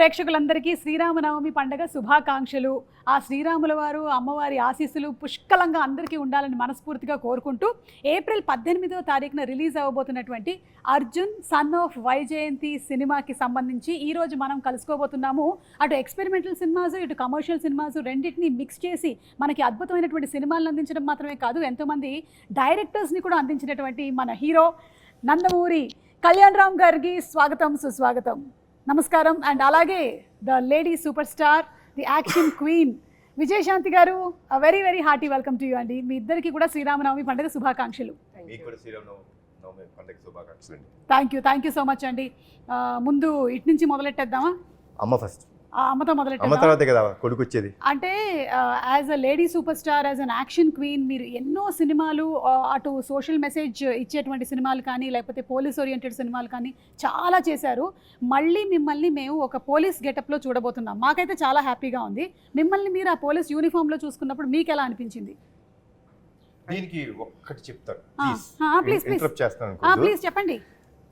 ప్రేక్షకులందరికీ శ్రీరామనవమి పండుగ శుభాకాంక్షలు. ఆ శ్రీరాముల వారు అమ్మవారి ఆశీస్సులు పుష్కలంగా అందరికీ ఉండాలని మనస్ఫూర్తిగా కోరుకుంటూ ఏప్రిల్ 18వ తారీఖున రిలీజ్ అవ్వబోతున్నటువంటి అర్జున్ సన్ ఆఫ్ వైజయంతి సినిమాకి సంబంధించి ఈరోజు మనం కలుసుకోబోతున్నాము. అటు ఎక్స్పెరిమెంటల్ సినిమాస్ ఇటు కమర్షియల్ సినిమాస్ రెండింటిని మిక్స్ చేసి మనకి అద్భుతమైనటువంటి సినిమాలను అందించడం మాత్రమే కాదు, ఎంతోమంది డైరెక్టర్స్ని కూడా అందించినటువంటి మన హీరో నందమూరి కళ్యాణ్ రామ్ గారికి స్వాగతం సుస్వాగతం. నమస్కారం. అండ్ అలాగే the lady super star, the action queen Vijayashanti garu, very very hearty welcome to you అండి. మీ ఇద్దరికి కూడా శ్రీరామనవమి పండుగ శుభాకాంక్షలు. థ్యాంక్ యూ సో మచ్ అండి. ముందు ఇటు నుంచి మొదలెట్టేద్దామా? అమ్మ ఫస్ట్. అమ్మతో మొదలెట్టాం కదా కొడుకు వచ్చేది. అంటే as a lady super star, as an action queen, మీరు ఎన్నో సినిమాలు, అటు సోషల్ మెసేజ్ ఇచ్చేటువంటి సినిమాలు కానీ లేకపోతే పోలీస్ ఓరియంటెడ్ సినిమాలు కానీ చాలా చేశారు. మళ్ళీ మిమ్మల్ని మేము ఒక పోలీస్ గెటప్లో చూడబోతున్నాం. మాకైతే చాలా హ్యాపీగా ఉంది. మిమ్మల్ని మీరు ఆ పోలీస్ యూనిఫామ్లో చూసుకున్నప్పుడు మీకు ఎలా అనిపించింది? దీనికి ఒక్కటి చెప్తాను, ప్లీజ్ చెప్పండి.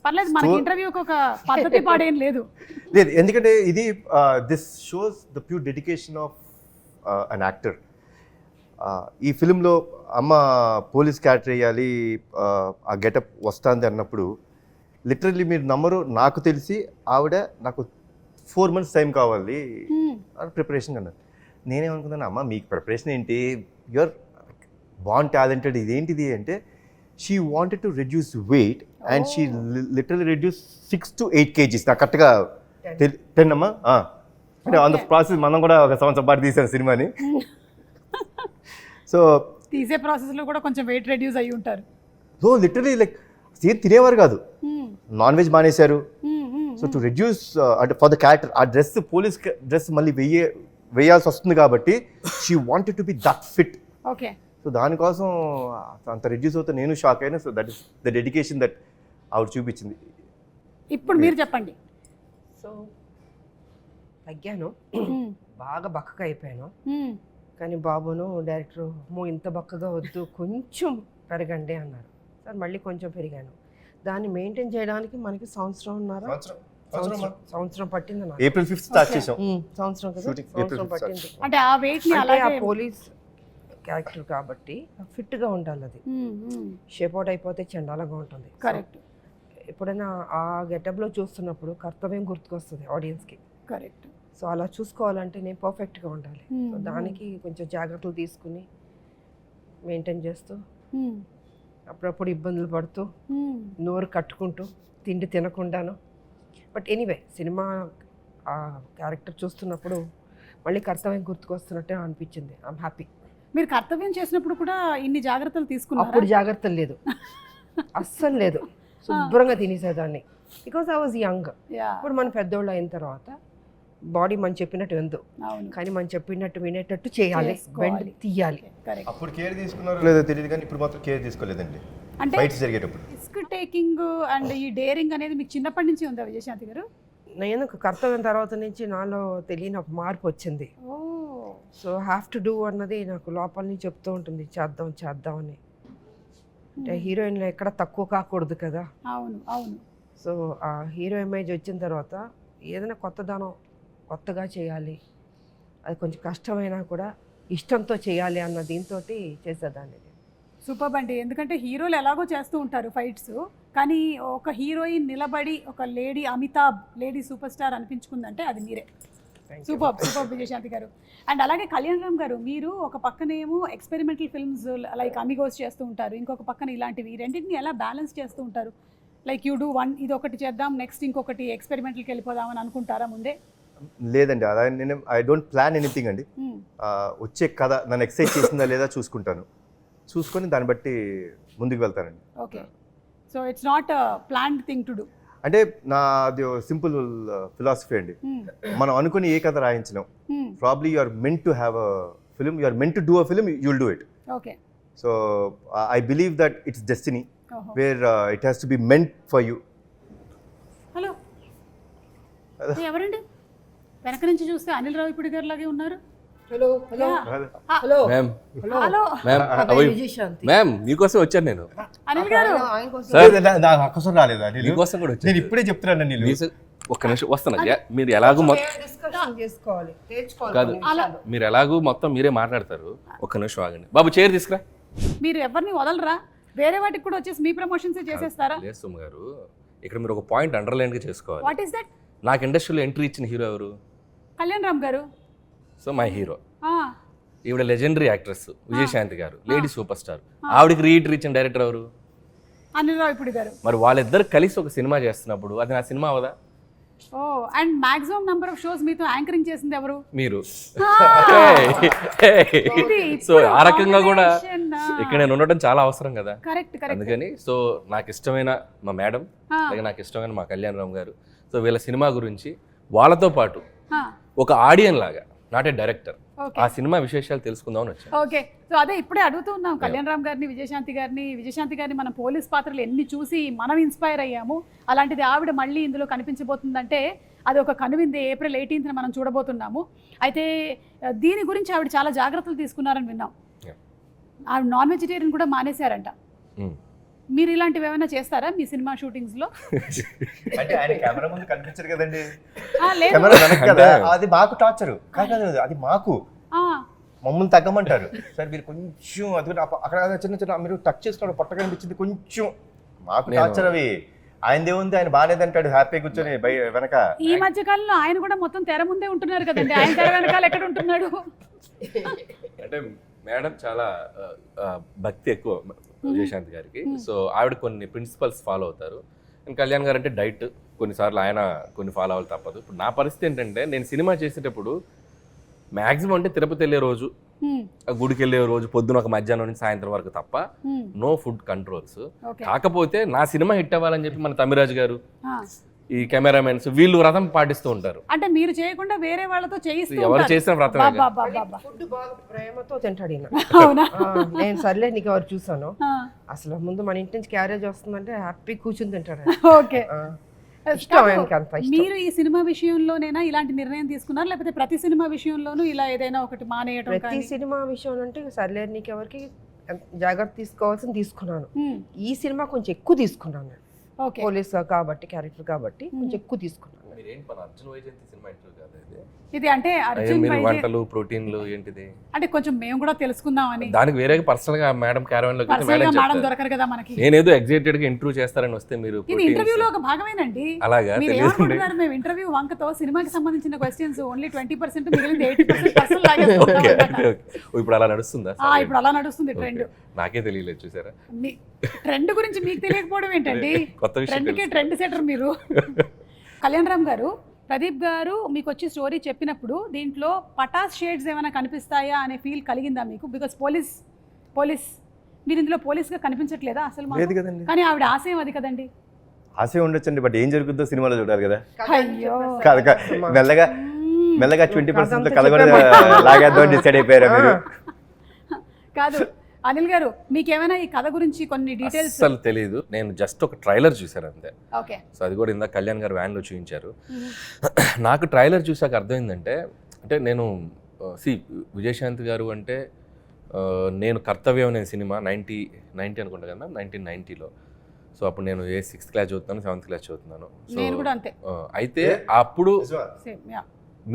పర్లేదు, మనకి ఇంటర్వ్యూకి ఒక పద్ధతి పాడేం లేదు. ఎందుకంటే ఇది this shows the pure dedication of an actor. ఈ ఫిలింలో అమ్మ పోలీస్ క్యారెక్టర్ వేయాలి, ఆ గెటప్ వస్తుంది అన్నప్పుడు లిటరల్లీ మీరు నమ్మరు, నాకు తెలిసి ఆవిడ నాకు 4 months టైం కావాలి ప్రిపరేషన్ అన్నారు. నేనేమనుకున్నాను, అమ్మ మీకు ప్రిపరేషన్ ఏంటి, యువర్ బాన్ టాలెంటెడ్, ఇదేంటిది అంటే she wanted to reduce weight and she literally reduced 6 to 8 kgs. నా కరెక్ట్గా 10 అమ్మా. అంటే ఆన్ ద ప్రాసెస్ మనం కూడా ఒక సంవత్సరం పాటు తీసాను సినిమాని. సో తీసే ప్రాసెస్లో కూడా కొంచెం వెయిట్ రెడ్యూస్ అయ్యి ఉంటారు. సో లిటరలీ లైక్ ఏం తినేవారు కాదు, నాన్ వెజ్ మానేశారు. సో టు రెడ్యూస్ అంటే ఫర్ ద క్యారెక్టర్, ఆ డ్రెస్ పోలీస్ డ్రెస్ మళ్ళీ వేయాల్సి వస్తుంది కాబట్టి she wanted to be that fit. Okay. So దానికోసం అంత రెడ్యూస్ అవుతే నేను షాక్ అయినా. So that is the dedication that ఆవిడ చూపించింది. ఇప్పుడు మీరు చెప్పండి. సో తగ్గాను, బాగా బక్కగా అయిపోయాను. కానీ బాబును డైరెక్టర్ ఇంత బక్కగా వద్దు, కొంచెం పెరగండి అన్నారు. సార్ మళ్ళీ కొంచెం పెరిగాను. దాన్ని మెయింటైన్ చేయడానికి మనకి సంవత్సరం పట్టింది. ఏప్రిల్ 5th స్టార్ట్ చేసాం. సంవత్సరం కదా, సంవత్సరం పట్టింది. అంటే ఆ వెయిట్ ని అలాగే ఆ పోలీస్ క్యారెక్టర్ కాబట్టి ఫిట్గా ఉండాలి. అది షేప్ అవుట్ అయిపోతే చండాలంగా ఉంటుంది. కరెక్ట్. ఎప్పుడైనా ఆ గెటప్లో చూస్తున్నప్పుడు కర్తవ్యం గుర్తుకొస్తుంది ఆడియన్స్కి. కరెక్ట్. సో అలా చూసుకోవాలంటే నేను పర్ఫెక్ట్గా ఉండాలి. సో దానికి కొంచెం జాగ్రత్తలు తీసుకుని మెయింటైన్ చేస్తూ, అప్పుడప్పుడు ఇబ్బందులు పడుతూ, నోరు కట్టుకుంటూ, తిండి తినకుండాను. బట్ ఎనీవే సినిమా ఆ క్యారెక్టర్ చూస్తున్నప్పుడు మళ్ళీ కర్తవ్యం గుర్తుకొస్తున్నట్టే అనిపించింది. I'm happy. మీరు కర్తవ్యం చేసినప్పుడు కూడా ఇన్ని జాగ్రత్తలు తీసుకున్నారు? అప్పుడు జాగ్రత్తలు లేదు, అస్సలు లేదు. శుభ్రంగా తినేసేదాన్ని, బికాస్ ఐ వాజ్ యంగ్. ఇప్పుడు మనం పెద్దోళ్ళు అయిన తర్వాత బాడీ మనం చెప్పినట్టు విందు, కానీ మనం చెప్పినట్టు వినేటట్టు చేయాలి, బెండ్ తీయాలి. అప్పుడు కేర్ తీసుకున్నారో లేదో తెలియదు, కానీ ఇప్పుడు మాత్రం కేర్ తీసుకోలేదండి. అంటే ఫైట్స్ జరిగేటప్పుడు రిస్క్ టేకింగ్ అండ్ ఈ డేరింగ్ అనేది మీకు చిన్నప్పటి నుంచి ఉందా విజయశాంతి గారు? నేను కర్తవ్యం తర్వాత నుంచి నాలో తెలియని ఒక మార్పు వచ్చింది. సో హ్యావ్ టు డూ అన్నది నాకు లోపల నుంచి చెప్తూ ఉంటుంది, చేద్దాం అని. అంటే హీరోయిన్లో ఎక్కడ తక్కువ కాకూడదు కదా. అవును అవును. సో ఆ హీరో ఇమేజ్ వచ్చిన తర్వాత ఏదైనా కొత్తగా చేయాలి, అది కొంచెం కష్టమైనా కూడా ఇష్టంతో చేయాలి అన్న దీంతో చేసేదాన్ని. సూపర్ అండి. ఎందుకంటే హీరోలు ఎలాగో చేస్తూ ఉంటారు ఫైట్స్, కానీ ఒక హీరోయిన్ నిలబడి ఒక lady Amitabh, lady super star అనిపించుకుందంటే అది మీరే. సూపర్ విజయశాంతి గారు. అండ్ అలాగే కళ్యాణ్ రామ్ గారు, మీరు ఒక పక్కనేమో ఎక్స్పెరిమెంటల్ ఫిల్మ్స్ లైక్ అమిగోస్ చేస్తూ ఉంటారు, ఇంకొక పక్కన ఇలాంటివి, రెండింటిని ఎలా బ్యాలెన్స్ చేస్తూ ఉంటారు? లైక్ యూ డూ వన్, ఇది ఒకటి చేద్దాం, నెక్స్ట్ ఇంకొకటి ఎక్స్పెరిమెంటల్కి వెళ్ళిపోదామని అనుకుంటారా ముందే? లేదండి, అలా నేను ఐ డోంట్ ప్లాన్ ఎనీథింగ్ అండి. వచ్చే కథ నన్ను ఎక్సైట్ చేసిందా లేదా చూసుకుంటాను, చూసుకొని దాన్ని బట్టి ముందుకు వెళ్తానండి. Okay. So it's not planned thing to do. అంటే నాది సింపుల్ ఫిలాసఫీ అండి. మనం అనుకుని ఏ కథ రాయించినాం, probably you are meant to have a film, you are meant to do a film, you will do it. Okay. So I believe that it's destiny where it has to be meant for you. Hello, ఎవరండి వెనక నుంచి చూస్తే అనిల్ రావిపూడి గారు లాగే ఉన్నారు? Hello hello hello ma'am. Hello ma'am, మీకోసం వచ్చాను నేను. అనిల్ గారు నాకు అక్కసం రాలేదా? మీకోసం కూడా వచ్చాను. నేను ఇప్పుడే చెప్తున్నాను. ఒక్క నిమిషం వస్తున్నా మీరు ఎలాగూ డిస్కషన్ చేసుకోవాలి, నేర్చుకోవాలి కాదు కొన్ని విషయాలు. మీరు ఎలాగూ మొత్తం మీరే మాట్లాడతారు. ఒక్క నిమిషం ఆగండి బాబు, చైర్ తీసుకురా. మీరు ఎవరిని వదలరా? వేరే వాటికి కూడా వచ్చేసి మీ ప్రమోషన్స్ చేసేస్తారా? లేదు సుమ గారు, ఇక్కడ మీరు ఒక పాయింట్ అండర్లైన్గా చేసుకోవాలి. What is that? నాకు ఇండస్ట్రీలో ఎంట్రీ ఇచ్చిన హీరో ఎవరు? కళ్యాణ్ రామ్ గారు. So my hero. ఆ, ఈవిడ లెజెండరీ యాక్ట్రెస్ విజయశాంతి గారు, లేడీ సూపర్ స్టార్. ఆవిడకి రీఎంట్రీ ఇచ్చిన డైరెక్టర్ ఎవరు? అనిల్ రావిపూడి గారు. మరి వాళ్ళిద్దరు కలిసి ఒక సినిమా చేస్తున్నప్పుడు అది నా సినిమా అవదా? ఓ, and maximum number of shows మీతో యాంకరింగ్ చేసింది ఎవరు? మీరు. ఇది సో ఇప్పుడు ఆ రకంగా కూడా combination, ఇక్కడ నేను ఉండటం చాలా అవసరం కదా. Correct correct. అందుకని సో నాకు ఇష్టమైన మా మేడం, అలాగే నాకు ఇష్టమైన మా కళ్యాణ్ రామ్ గారు, సో వీళ్ళ సినిమా గురించి వాళ్ళతో పాటు ఒక ఆడియన్ లాగా, నాట్ ఏ డైరెక్టర్, ఆ సినిమా విశేషాలు తెలుసుకుందామని వచ్చాను. ఓకే, సో అదే ఇప్పుడే అడుగుతూ ఉన్నాం కళ్యాణ్ రామ్ గారిని, విజయశాంతి గారిని మనం పోలీస్ పాత్రలు ఎన్ని చూసి మనం ఇన్స్పైర్ అయ్యాము. అలాంటిది ఆవిడ మళ్ళీ ఇందులో కనిపించబోతుందంటే అది ఒక కనువింది. ఏప్రిల్ 18న మనం చూడబోతున్నాము. అయితే దీని గురించి ఆవిడ చాలా జాగ్రత్తలు తీసుకున్నారని విన్నాం. ఆవిడ నాన్ వెజిటేరియన్ కూడా మానేశారంట. మీరు ఇలాంటివి ఏమైనా చేస్తారా మీ సినిమా షూటింగ్స్ లో? అంటే ఆయన కెమెరా ముందు కనిపించరు కదండి, లేదు. కెమెరా వెనక కదా, అది మాకు టార్చరు కాదు, అది మాకు ఆ, మమ్మల్ని తగ్గమంటారు. సార్ మీరు కొంచెం అది అక్కడ చిన్న చిన్న మీరు టచ్ చేసుకోవడం పొట్ట కనిపించింది కొంచెం, మాకు టార్చర్ అవి. ఆయనదే ఉంది, ఆయన బాగాలేదంటాడు హ్యాపీ కూర్చొని వెనక. ఈ మధ్య కాలంలో ఆయన కూడా మొత్తం తెర ముందే ఉంటున్నారు కదండి, ఆయన తెర వెనకాల ఎక్కడ ఉంటున్నాడు? అంటే మేడం చాలా భక్తి ఎక్కువ విజయశాంతి గారికి. సో ఆవిడ కొన్ని ప్రిన్సిపల్స్ ఫాలో అవుతారు. అండ్ కళ్యాణ్ గారు అంటే డైట్, కొన్నిసార్లు ఆయన కొన్ని ఫాలో అవ్వాలి తప్పదు. ఇప్పుడు నా పరిస్థితి ఏంటంటే నేను సినిమా చేసేటప్పుడు మ్యాక్సిమం అంటే తిరుపతి వెళ్ళే రోజు, గుడికి వెళ్ళే రోజు పొద్దున ఒక మధ్యాహ్నం నుంచి సాయంత్రం వరకు తప్ప నో ఫుడ్ కంట్రోల్స్. కాకపోతే నా సినిమా హిట్ అవ్వాలని చెప్పి మన తమిరాజు గారు, ఈ కెమెరామెన్స్ వీళ్ళు వ్రతం పాటిస్తూ ఉంటారు. అంటే మీరు చేయకుండా వేరే వాళ్ళతో చేయిస్తూ ఎవరు ఉంటారు. చేసిన వ్రతం ఫుడ్ బాగా ప్రేమతో తింటాడు ఈయన. అవునా? నేను సర్లే నీకు ఎవరు చూసాను, అసలు ముందు మన ఇంటి నుంచి క్యారేజ్ వస్తుందంటే హ్యాపీ కూర్చుని తింటాడు. ఓకే, ఇష్టం ఆయనకి, అంత ఇష్టం. మీరు ఈ సినిమా విషయంలోనైనా ఇలాంటి నిర్ణయం తీసుకున్నారు, లేకపోతే ప్రతి సినిమా విషయంలోనూ ఇలా ఏదైనా ఒకటి మానేయడం? ప్రతి సినిమా విషయం అంటే సర్లే నీకు ఎవరికి జాగ్రత్త తీసుకోవాల్సింది తీసుకున్నాను. ఈ సినిమా కొంచెం ఎక్కువ తీసుకున్నాను, పోలీస్ కాబట్టి, క్యారెక్టర్ కాబట్టి కొంచెం ఎక్కువ తీసుకున్నాను. ఇది అంటే అర్జున్ వైజయంతి వంటలు ప్రోటీన్లు ఏంటిది అంటే కొంచెం మేము కూడా తెలుసుకుందామని. దానికి వేరే పర్సనల్ గా మేడం క్యారవన్ లో మేడం దొరకరు కదా మనకి. నేనేదో ఎగ్జైటెడ్ గా ఇంటర్వ్యూ చేస్తారని వస్తే మీరు ఇది ఇంటర్వ్యూలో ఒక భాగమేనండి. అలాగా మీరు ఏమనుకుంటున్నారు? మేము ఇంటర్వ్యూ వంకతో సినిమాకి సంబంధించిన క్వశ్చన్స్ ఓన్లీ 20%, మిగిలింది 80% లాగేసుకుంటాం. ఇప్పుడు అలా నడుస్తుందా? ఇప్పుడు అలా నడుస్తుంది ట్రెండ్. నాకే తెలియలేదు, చూసారా? ట్రెండ్ గురించి మీకు తెలియకపోవడం ఏంటండి? కొత్త విషయం. ట్రెండ్ సెటర్ మీరు. కళ్యాణ్ రామ్ గారు, ప్రదీప్ గారు మీకు వచ్చి స్టోరీ చెప్పినప్పుడు దీంట్లో పటాస్ షేడ్స్ ఏమైనా కనిపిస్తాయా అనే ఫీల్ కలిగిందా మీకు? బికాస్ పోలీస్ మీరు ఇందులో పోలీస్గా కనిపించట్లేదా అసలు? లేదు కదండి. కానీ ఆవిడ ఆశయం అది కదండి. ఆశ ఉండొచ్చండి, బట్ ఏం జరుగుతుందో సినిమాలో చూడాలి కదా. అయ్యో, మెల్లగా 20% కథ కూడా లాగేద్దాం డిసైడ్ అయిపోయారా మీరు? కాదు అనిల్ గారు, మీకేమైనా ఈ కథ గురించి కొన్ని డీటెయిల్స్? అసలు తెలియదు, నేను జస్ట్ ఒక ట్రైలర్ చూశాను అంతే. ఓకే, సో అది కూడా ఇందాక కళ్యాణ్ గారు వ్యాన్లో చూపించారు. నాకు ట్రైలర్ చూసాక అర్థమైందంటే, అంటే నేను విజయశాంతి గారు అంటే నేను కర్తవ్యం అనే సినిమా 90 అనుకుంటా కదా, 1990లో. సో అప్పుడు నేను 6th క్లాస్ చదువుతున్నాను, 7th క్లాస్ చదువుతున్నాను. నేను కూడా అంతే. అయితే అప్పుడు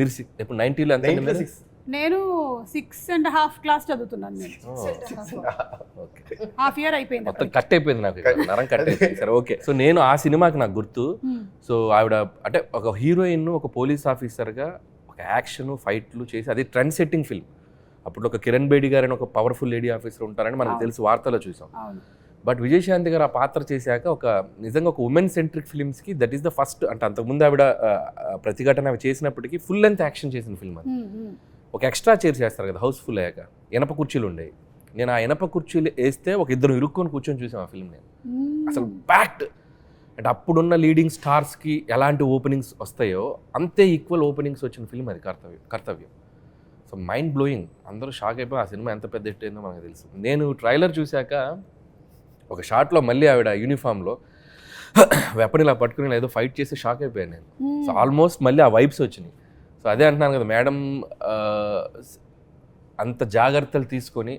మీరు ఇప్పుడు 90లో అంతే? నేను 6.5 క్లాస్ చదువుతున్నాను. నేను హాఫ్ ఇయర్ అయిపోయింది, మొత్తం కట్ అయిపోయింది నాకు, నరం కట్ అయిపోయింది. సరే ఓకే. సో నేను ఆ సినిమాకి నాకు గుర్తు, సో ఆవిడ అంటే ఒక హీరోయిన్, ఒక పోలీస్ ఆఫీసర్గా ఒక యాక్షన్ ఫైట్లు చేసి, అది ట్రెండ్ సెట్టింగ్ ఫిల్మ్. అప్పుడు ఒక కిరణ్ బేడి గారు అని ఒక పవర్ఫుల్ లేడీ ఆఫీసర్ ఉంటారని మనకు తెలుసు, వార్తలో చూసాం. బట్ విజయశాంతి గారు ఆ పాత్ర చేశాక ఒక నిజంగా ఒక ఉమెన్ సెంట్రిక్ ఫిల్మ్స్కి దట్ ఈస్ ద ఫస్ట్. అంటే అంతకుముందు ఆవిడ ప్రతిఘటన అవి చేసినప్పటికీ ఫుల్ లెంత్ యాక్షన్ చేసిన ఫిల్మ్ అది. ఒక ఎక్స్ట్రా చైర్ చేస్తారు కదా హౌస్ఫుల్ అయ్యాక, ఇనప కుర్చీలు ఉండేవి. నేను ఆ ఇనప కుర్చీలు వేస్తే ఒక ఇద్దరు ఇరుక్కొని కూర్చొని చూసాం ఆ ఫిల్మ్. నేను అసలు ప్యాక్డ్, అంటే అప్పుడున్న లీడింగ్ స్టార్స్కి ఎలాంటి ఓపెనింగ్స్ వస్తాయో అంతే ఈక్వల్ ఓపెనింగ్స్ వచ్చిన ఫిల్మ్ అది కర్తవ్యం. సో మైండ్ బ్లోయింగ్, అందరూ షాక్ అయిపోయి ఆ సినిమా ఎంత పెద్ద హిట్ అయిందో మనకు తెలుసు. నేను ట్రైలర్ చూశాక ఒక షాట్లో మళ్ళీ ఆవిడ యూనిఫామ్లో వెపన్ ఇలా పట్టుకుని ఏదో ఫైట్ చేసి షాక్ అయిపోయాను నేను. సో ఆల్మోస్ట్ మళ్ళీ ఆ వైబ్స్ వచ్చినాయి. సో అదే అంటున్నాను కదా, మేడం అంత జాగ్రత్తలు తీసుకొని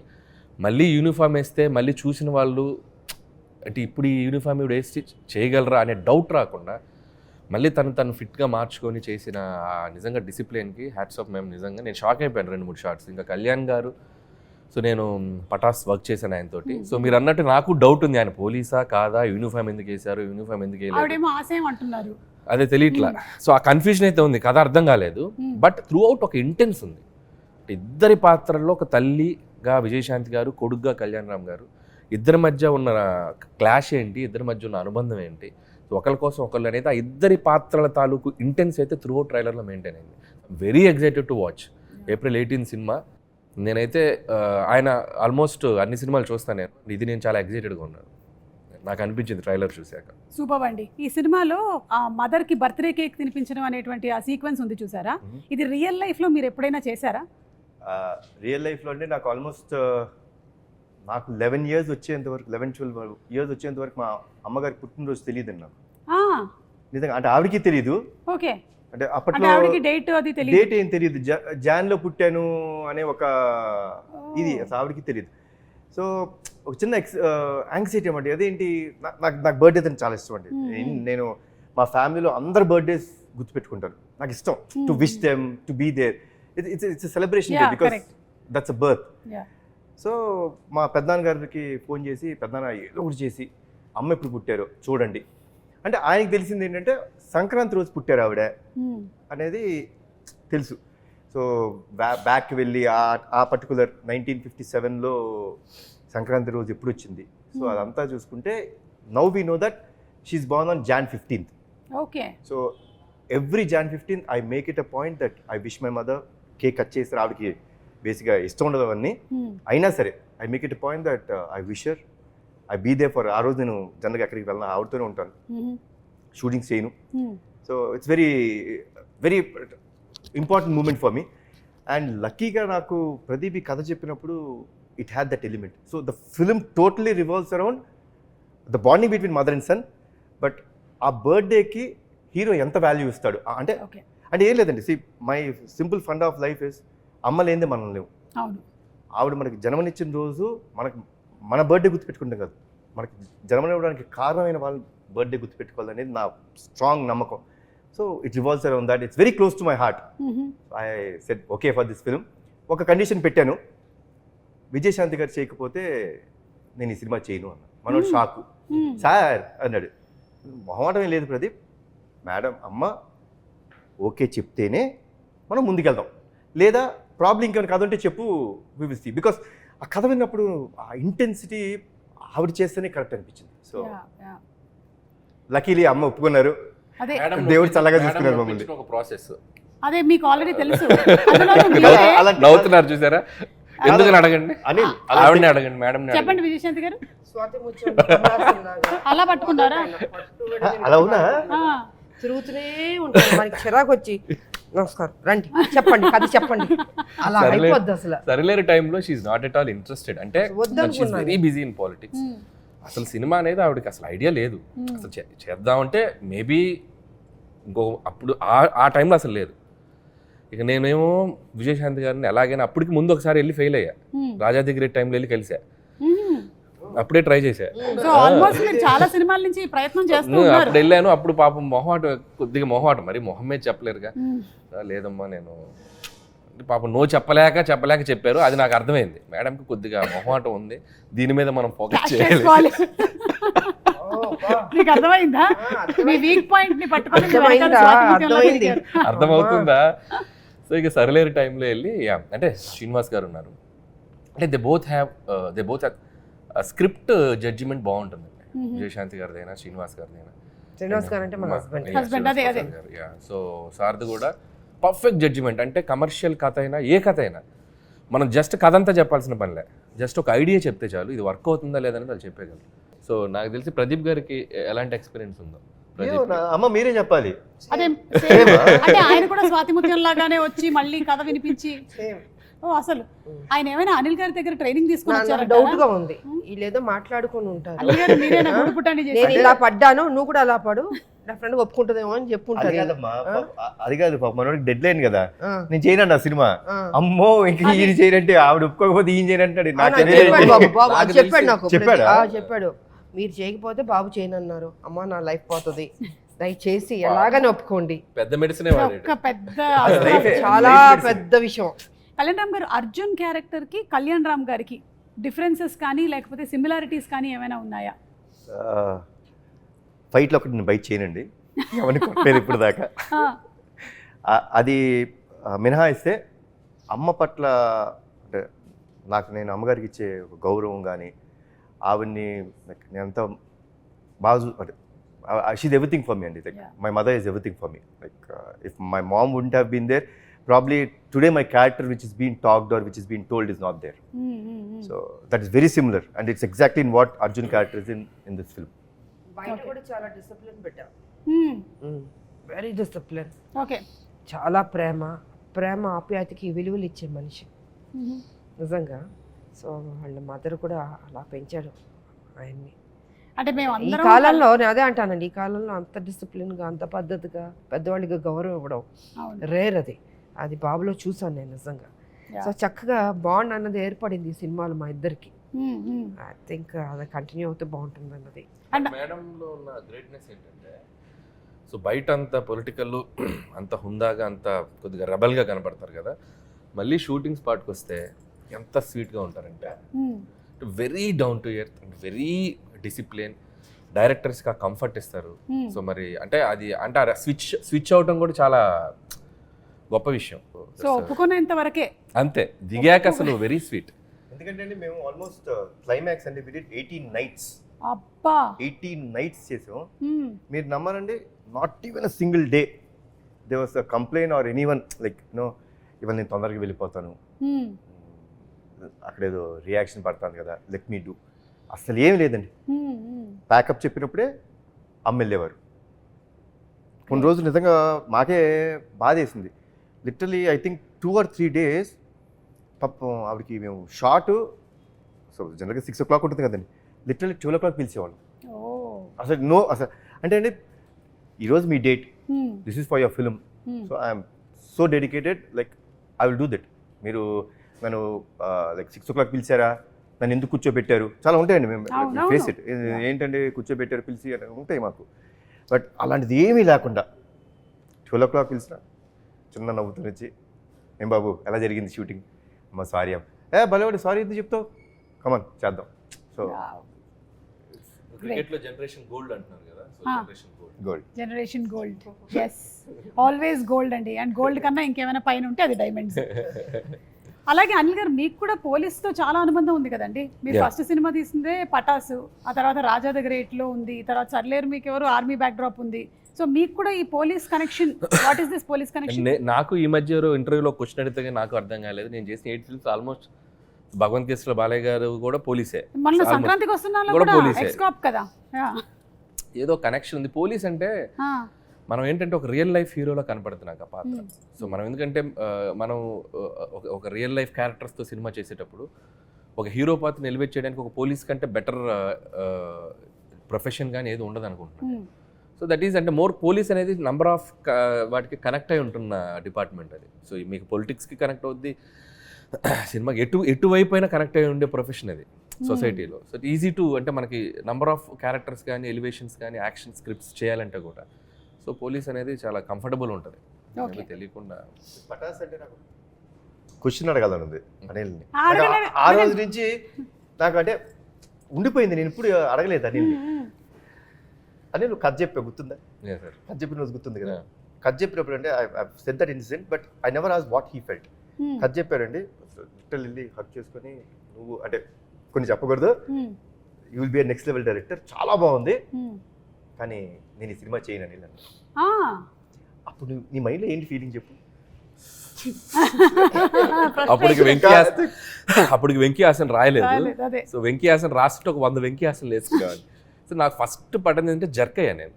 మళ్ళీ యూనిఫామ్ వేస్తే మళ్ళీ చూసిన వాళ్ళు అంటే ఇప్పుడు ఈ యూనిఫామ్ ఇవి వేసి చేయగలరా అనే డౌట్ రాకుండా మళ్ళీ తను ఫిట్గా మార్చుకొని చేసిన ఆ నిజంగా డిసిప్లిన్కి హ్యాట్స్ ఆఫ్. మేము నిజంగా నేను షాక్ అయిపోయాను 2-3 షార్ట్స్. ఇంకా కళ్యాణ్ గారు, సో నేను పటాస్ వర్క్ చేశాను ఆయనతోటి. సో మీరు అన్నట్టు నాకు డౌట్ ఉంది, ఆయన పోలీసా కాదా, యూనిఫామ్ ఎందుకు వేశారు, యూనిఫామ్ ఎందుకు వేయలేదు, ఆవిడేమో ఆశయం అంటున్నారు. అదే తెలియట్లా. సో ఆ కన్ఫ్యూజన్ అయితే ఉంది, కథ అర్థం కాలేదు. బట్ త్రూ అవుట్ ఒక ఇంటెన్స్ ఉంది. ఇద్దరి పాత్రల్లో ఒక తల్లిగా విజయశాంతి గారు, కొడుగ్గా కళ్యాణ్ రామ్ గారు, ఇద్దరి మధ్య ఉన్న క్లాష్ ఏంటి, ఇద్దరి మధ్య ఉన్న అనుబంధం ఏంటి, ఒకరి కోసం ఒకళ్ళు అనేది ఆ ఇద్దరి పాత్రల తాలూకు ఇంటెన్స్ అయితే త్రూ అవుట్ ట్రైలర్లో మెయింటైన్ అయింది. Very excited to watch. April 18 cinema. నేనైతే ఆయన ఆల్మోస్ట్ అన్ని సినిమాలు చూస్తాను నేను. ఇది నేను చాలా ఎక్సైటెడ్గా ఉన్నాను, నాకు అనిపించింది ట్రైలర్ చూశాక. సూపర్ అండి. ఈ సినిమాలో ఆ మదర్కి బర్త్డే కేక్ తినిపించడం అనేటువంటి ఆ సీక్వెన్స్ ఉంది చూసారా, ఇది రియల్ లైఫ్లో మీరు ఎప్పుడైనా చేశారా? రియల్ లైఫ్లో అంటే నాకు ఆల్మోస్ట్ నాకు 11 years వచ్చేంత వరకు, 11-12 years వచ్చేంత వరకు మా అమ్మగారికి పుట్టినరోజు తెలియదండి నాకు నిజంగా. అంటే ఆవిడకి తెలియదు. ఓకే. అంటే అప్పట్లో ఆవిడకి డేట్ అది తెలియదు, డేట్ ఏం తెలియదు. జాన్లో పుట్టాను అనే ఒక ఇది అసలు ఆవిడకి తెలియదు. సో ఒక చిన్న యాంగ్జైటీ అన్నమాట. అదేంటి, నాకు బర్త్డే అని చాలా ఇష్టం అండి. నేను మా ఫ్యామిలీలో అందరు బర్త్డేస్ గుర్తుపెట్టుకుంటాను. నాకు ఇష్టం to wish them, to be there. It's celebration day because that's a birth. So మా పెద్దనాన్న గారికి ఫోన్ చేసి, పెద్దనాన్న ఏదో ఒకటి చేసి అమ్మ ఎప్పుడు పుట్టారో చూడండి అంటే, ఆయనకి తెలిసింది ఏంటంటే సంక్రాంతి రోజు పుట్టారు ఆవిడ అనేది తెలుసు. సో బ్యాక్ వెళ్ళి ఆ పర్టికులర్ 1957లో సంక్రాంతి రోజు ఎప్పుడు వచ్చింది, సో అదంతా చూసుకుంటే now we know that she is born on Jan 15th. Okay. So every Jan 15th I make it a point that I wish my mother. Cake cut చేస్తారు, ఆవిడకి బేసిక్గా ఇష్టం ఉండదు అవన్నీ, అయినా సరే I make it a point that I wish her, I be there for. ఆ రోజు నేను జనరల్గా ఎక్కడికి వెళ్ళినా ఆవిడతోనే ఉంటాను, షూటింగ్స్ చేయను. So it's very very important moment for me. And లక్కీగా నాకు ప్రదీప్ ఈ కథ చెప్పినప్పుడు it had that element. So the film totally revolves around the bonding between mother and son. But ఆ బర్త్డేకి హీరో ఎంత వాల్యూ ఇస్తాడు అంటే, అంటే ఏం లేదండి. See my simple fund of life is అమ్మ లేనిదే మనం లేవు. ఆవిడ మనకి జన్మనిచ్చిన రోజు మన బర్త్డే గుర్తుపెట్టుకుంటాం కదా, మనకి జన్మనివ్వడానికి కారణమైన వాళ్ళ బర్త్డే గుర్తుపెట్టుకోవాలనేది నా స్ట్రాంగ్ నమ్మకం. So it revolves around that. It's very close to my heart. I said okay for this film. ఒక కండిషన్ పెట్టాను, విజయశాంతి గారు చేయకపోతే నేను ఈ సినిమా చేయను అన్న. మనోడు షాకు. సార్ అన్నాడు, మొహమాటమే లేదు ప్రదీప్, మేడం అమ్మ ఓకే చెప్తేనే మనం ముందుకెళ్దాం, లేదా ప్రాబ్లం ఇంకేమైనా కథ ఉంటే చెప్పు, వి విల్ సీ. బికాస్ ఆ కథ విన్నప్పుడు ఆ ఇంటెన్సిటీ ఆవిడ చేస్తేనే కరెక్ట్ అనిపించింది. సో లక్కీలీ అమ్మ ఒప్పుకున్నారు, దేవుడు చల్లగా చూసుకున్నారు మమ్మల్ని. ఒక ప్రాసెస్ అదే మీకు ఆల్రెడీ తెలుసు. నవ్వుతున్నారు చూసారా, ఎందుకు అడగండి, ఆవిడని అడగండి, మేడం చెప్పండి విజయశాంతి గారు. స్వాతి ముత్యం అలా పట్టుకున్నారా? అలా ఉన్నా తిరుగుతూనే ఉంటారు, మనకి చిరాకు వచ్చి నమస్కారం రండి చెప్పండి కథ చెప్పండి, అలా అయిపోద్ది అసలు. సరిలేరు టైంలో she is not at all interested. అంటే వెరీ బిజీ ఇన్ పాలిటిక్స్. అసలు సినిమా అనేది ఆవిడకి అసలు ఐడియా లేదు. అసలు చేద్దామంటే మేబీ ఇంకో అప్పుడు ఆ టైంలో అసలు లేదు. ఇక నేనేమో విజయశాంతి గారిని ఎలాగైనా అప్పటికి ముందు ఒకసారి వెళ్ళి ఫెయిల్ అయ్యా, రాజాదిగిరి టైంలో వెళ్ళి కలిసా, అప్పుడే ట్రై చేశా. చాలా సినిమాల నుంచి ప్రయత్నం చేస్తూ అప్పుడు వెళ్ళాను. అప్పుడు పాపం కొద్దిగా మొహమాటం, మరి మొహమే చెప్పలేరుగా. లేదమ్మా నేను పాపం నో చెప్పలేక చెప్పారు. అది నాకు అర్థమైంది, మేడంకి కొద్దిగా మొహమాటం ఉంది, దీని మీద మనం ఫోకస్ చేయాలి. మీకు అర్థమైందా? మీ వీక్ పాయింట్ ని పట్టుకొని అర్థమవుతుందా? సో ఇక సరిలేరు టైంలో వెళ్ళి అంటే శ్రీనివాస్ గారు ఉన్నారు, అంటే they both have script judgement బాగుంటుంది. విజయశాంతి గారిదైనా శ్రీనివాస్ గారిదైనా. శ్రీనివాస్ గారు అంటే మా హస్బెండ్. సో సార్ది కూడా పర్ఫెక్ట్ జడ్జిమెంట్. అంటే కమర్షియల్ కథ అయినా ఏ కథ అయినా మనం జస్ట్ కథ అంతా చెప్పాల్సిన పనిలే, జస్ట్ ఒక ఐడియా చెప్తే చాలు, ఇది వర్క్ అవుతుందా లేదని వాళ్ళు చెప్పేయగలరు. సో నాకు తెలిసి ప్రదీప్ గారికి ఎలాంటి ఎక్స్పీరియన్స్ ఉందో అమ్మ మీరే చెప్పాలి. అదే అంటే ఆయన కూడా స్వాతి ముత్యం లాగానే వచ్చి మళ్ళీ కథ వినిపించి, అసలు ఆయన ఏమైనా అనిల్ గారి దగ్గర ట్రైనింగ్ తీసుకుని డౌట్ గా ఉంది, వీళ్ళేదో మాట్లాడుకుని ఉంటారు, నేను ఇలా పడ్డాను నువ్వు కూడా అలా పడు, నా ఫ్రెండ్ ఒప్పుకుంటుందేమో అని చెప్పుంటారు. అది కాదు మనోడికి డెడ్ లైన్ కదా, నేను చేయనండి ఆ సినిమా. అమ్మో ఇంక ఈయన చేయనంటే ఆవిడ ఒప్పుకోకపోతే ఈయన చేయనంటాడు. చెప్పాడు మీరు చేయకపోతే బాబు చేయనన్నారు, అమ్మా నా లైఫ్ పోతుంది, దయచేసి ఎలాగని ఒప్పుకోండి. పెద్ద మెడిసినే వాడాడు. ఒక పెద్ద Life ఏ. చాలా Life medicine. పెద్ద విషయం. కళ్యాణ్ రామ్ గారు, అర్జున్ క్యారెక్టర్కి కళ్యాణ్ రామ్ గారికి డిఫరెన్సెస్ కానీ లేకపోతే సిమిలారిటీస్ కానీ ఏమైనా ఉన్నాయా? ఫైట్లో ఒకటి నేను బైట్ చేయనండి, ఎవరిని కొట్టలేదు ఇప్పుడు దాకా. అది మినహాయిస్తే అమ్మ పట్ల అంటే నాకు నేను అమ్మగారికి ఇచ్చే ఒక గౌరవం కానీ ఆవిడ్ని లైక్ నేను అంత బాగా అంటే షీజ్ ఎవ్రీథింగ్ ఫర్ మీ అండి. Like my mother is everything for me. Like if my mom wouldn't have been there, probably today my character which is been talked or which is been told is not there. So that is very similar and it's exactly in what Arjun character is in this film. బయట కూడా చాలా discipline పెట్టా, very discipline. Okay. చాలా ప్రేమ ఆప్యాయతకి విలువలు ఇచ్చే మనిషి నిజంగా. So వాళ్ళ మదర్ కూడా అలా పెంచాడు ఆయన్ని. అంటే మేము ఈ అందరం కాలంలో నేను అదే అంటానండి, ఈ కాలంలో అంత డిసిప్లిన్గా అంత పద్ధతిగా పెద్దవాళ్ళకి గౌరవం ఇవ్వడం అవును. రేర్. అది బాబులో చూసాను నేను నిజంగా. సో చక్కగా బాండ్ అన్నది ఏర్పడింది ఈ సినిమాలో మా ఇద్దరికి. ఐ థింక్ అది కంటిన్యూ అవుతే బాగుంటుంది అన్నది. మేడంలో ఉన్న గ్రేట్నెస్ ఏంటంటే, సో బయట అంత పొలిటికల్ అంత హుందాగా అంత కొద్దిగా రెబల్గా కనపడతారు కదా, మళ్ళీ షూటింగ్ స్పాట్కి వస్తే ఎంత స్వీట్గా ఉంటారంటే very down to earth and very discipline. డైరెక్టర్స్కి ఆ కంఫర్ట్ ఇస్తారు. సో మరి అంటే అది అంటే స్విచ్ అవటం కూడా చాలా గొప్ప విషయం. సో ఒప్పుకునేంత వరకే అంతే, దిగాక అసలు వెరీ స్వీట్. ఎందుకంటే అండి మేము ఆల్మోస్ట్ క్లైమాక్స్ అంటే వి డిడ్ 18 nights. అబ్బా 18 nights చేసాం. మీరు నమ్మరండి, not even a single day there was a complaint or anyone like no ఇవాళ నేను తొందరగా వెళ్ళిపోతాను, అక్కడేదో రియాక్షన్ పడుతుంది కదా, లెట్ మీ డూ. అసలు ఏం లేదండి. ప్యాకప్ చెప్పినప్పుడే అమ్మ వెళ్ళేవారు. కొన్ని రోజులు నిజంగా మాకే బాధ వేసింది. Literally I think 2 or 3 days పాపం ఆవిడకి మేము షార్ట్ సో జనరల్గా 6 o'clock ఉంటుంది కదండి, లిటరలీ 12 o'clock పిలిచేవాళ్ళం. అసలు అసలు అంటే అండి ఈరోజు మీ date, this is for your film, so I'm so dedicated, like I will do that. మీరు నన్ను లైక్ 6 o'clock పిలిచారా, నన్ను ఎందుకు కూర్చోబెట్టారు, చాలా ఉంటాయండి. మేము ఫేస్ ఇట్, ఏంటంటే కూర్చోబెట్టారు పిలిచి అని ఉంటాయి మాకు. బట్ అలాంటిది ఏమీ లేకుండా 12 o'clock పిలిచిన చిన్న నవ్వుతూ వచ్చి, ఏం బాబు ఎలా జరిగింది షూటింగ్, అమ్మ సారీ అమ్మ, భలేవాడు సారీ ఎందుకు చెప్తావు, కమన్ చేద్దాం. సో క్రికెట్లో జనరేషన్ గోల్డ్ అంటున్నారు కదా, so generation gold. Generation gold, yes, always gold అండి. అండ్ గోల్డ్ కన్నా ఇంకేమైనా పైన ఉంటే అది డైమండ్స్. అలాగే అనిల్ గారు, మీకు కూడా పోలీస్తో చాలా అనుబంధం ఉంది కదండి. మీరు ఫస్ట్ సినిమా తీసిందే పటాసు, ఆ తర్వాత రాజా ద గ్రేట్లో ఉంది, తర్వాత సర్లేరు మీకు ఎవరు ఆర్మీ బ్యాక్ డ్రాప్ ఉంది. సో మీకు కూడా ఈ police connection, what is this police connection? నాకు ఈ మధ్య ఇంటర్వ్యూలో క్వశ్చన్ అడిగితే నాకు అర్థం కాలేదు. నేను చేసిన 8 films ఆల్మోస్ట్ భగవంత్ కేసులో బాలయ్య గారు కూడా పోలీసే. మన సంక్రాంతికి వస్తున్నా కూడా ఎక్స్-కాప్ కదా, ఏదో కనెక్షన్ ఉంది. పోలీస్ అంటే మనం ఏంటంటే ఒక రియల్ లైఫ్ హీరోలో కనపడుతున్నాక పాత్ర. సో మనం ఎందుకంటే మనం ఒక రియల్ లైఫ్ క్యారెక్టర్స్తో సినిమా చేసేటప్పుడు ఒక హీరో పాత్రని ఎలివేట్ చేయడానికి ఒక పోలీస్ కంటే బెటర్ ప్రొఫెషన్ కానీ ఏది ఉండదు అనుకుంటున్నాను. సో దట్ ఈస్ అంటే మోర్ పోలీస్ అనేది నంబర్ ఆఫ్ వాటికి కనెక్ట్ అయి ఉంటున్న డిపార్ట్మెంట్ అది. సో మీకు పొలిటిక్స్కి కనెక్ట్ అవుద్ది, సినిమాకి ఎటువైపు అయినా కనెక్ట్ అయి ఉండే ప్రొఫెషన్ అది సొసైటీలో. సో ఈజీ టు అంటే మనకి నంబర్ ఆఫ్ క్యారెక్టర్స్ కానీ ఎలివేషన్స్ కానీ యాక్షన్ స్క్రిప్ట్స్ చేయాలంటే కూడా సో పోలీస్ అనేది చాలా కంఫర్టబుల్ ఉంటుంది. తెలియకుండా పటాస్ అంటే నాకు క్వశ్చన్ అడగాలని ఉంది అనిల్ని. అడగలేదు. ఆ రోజు నుంచి నాకు అంటే ఉండిపోయింది, నేను ఇప్పుడు అడగలేదు అనిల్ని. అనిల్ కథ చెప్పా గుర్తుందా? కథ చెప్పిన రోజు గుర్తుంది కదా. కథ చెప్పినప్పుడు అంటే I said that incident, but I never asked what he felt. కథ చెప్పారండి, లిటరల్ వెళ్ళి హక్ చేసుకొని, నువ్వు అంటే కొన్ని చెప్పకూడదు, you will be next level director, చాలా బాగుంది, కానీ నేను ఈ సినిమా చేయను అనిల్ అన్న. అప్పుడు నీ మైండ్లో ఏంటి ఫీలింగ్ చెప్పు? అప్పటికి వెంకీ హాసన్ రాయలేదు. సో వెంకీ హాసన్ రాస్తే ఒక 100 వెంకీ హాసన్ వేసుకోవాలి. సో నాకు ఫస్ట్ పడ్డది అంటే జర్క్ అయ్యా నేను.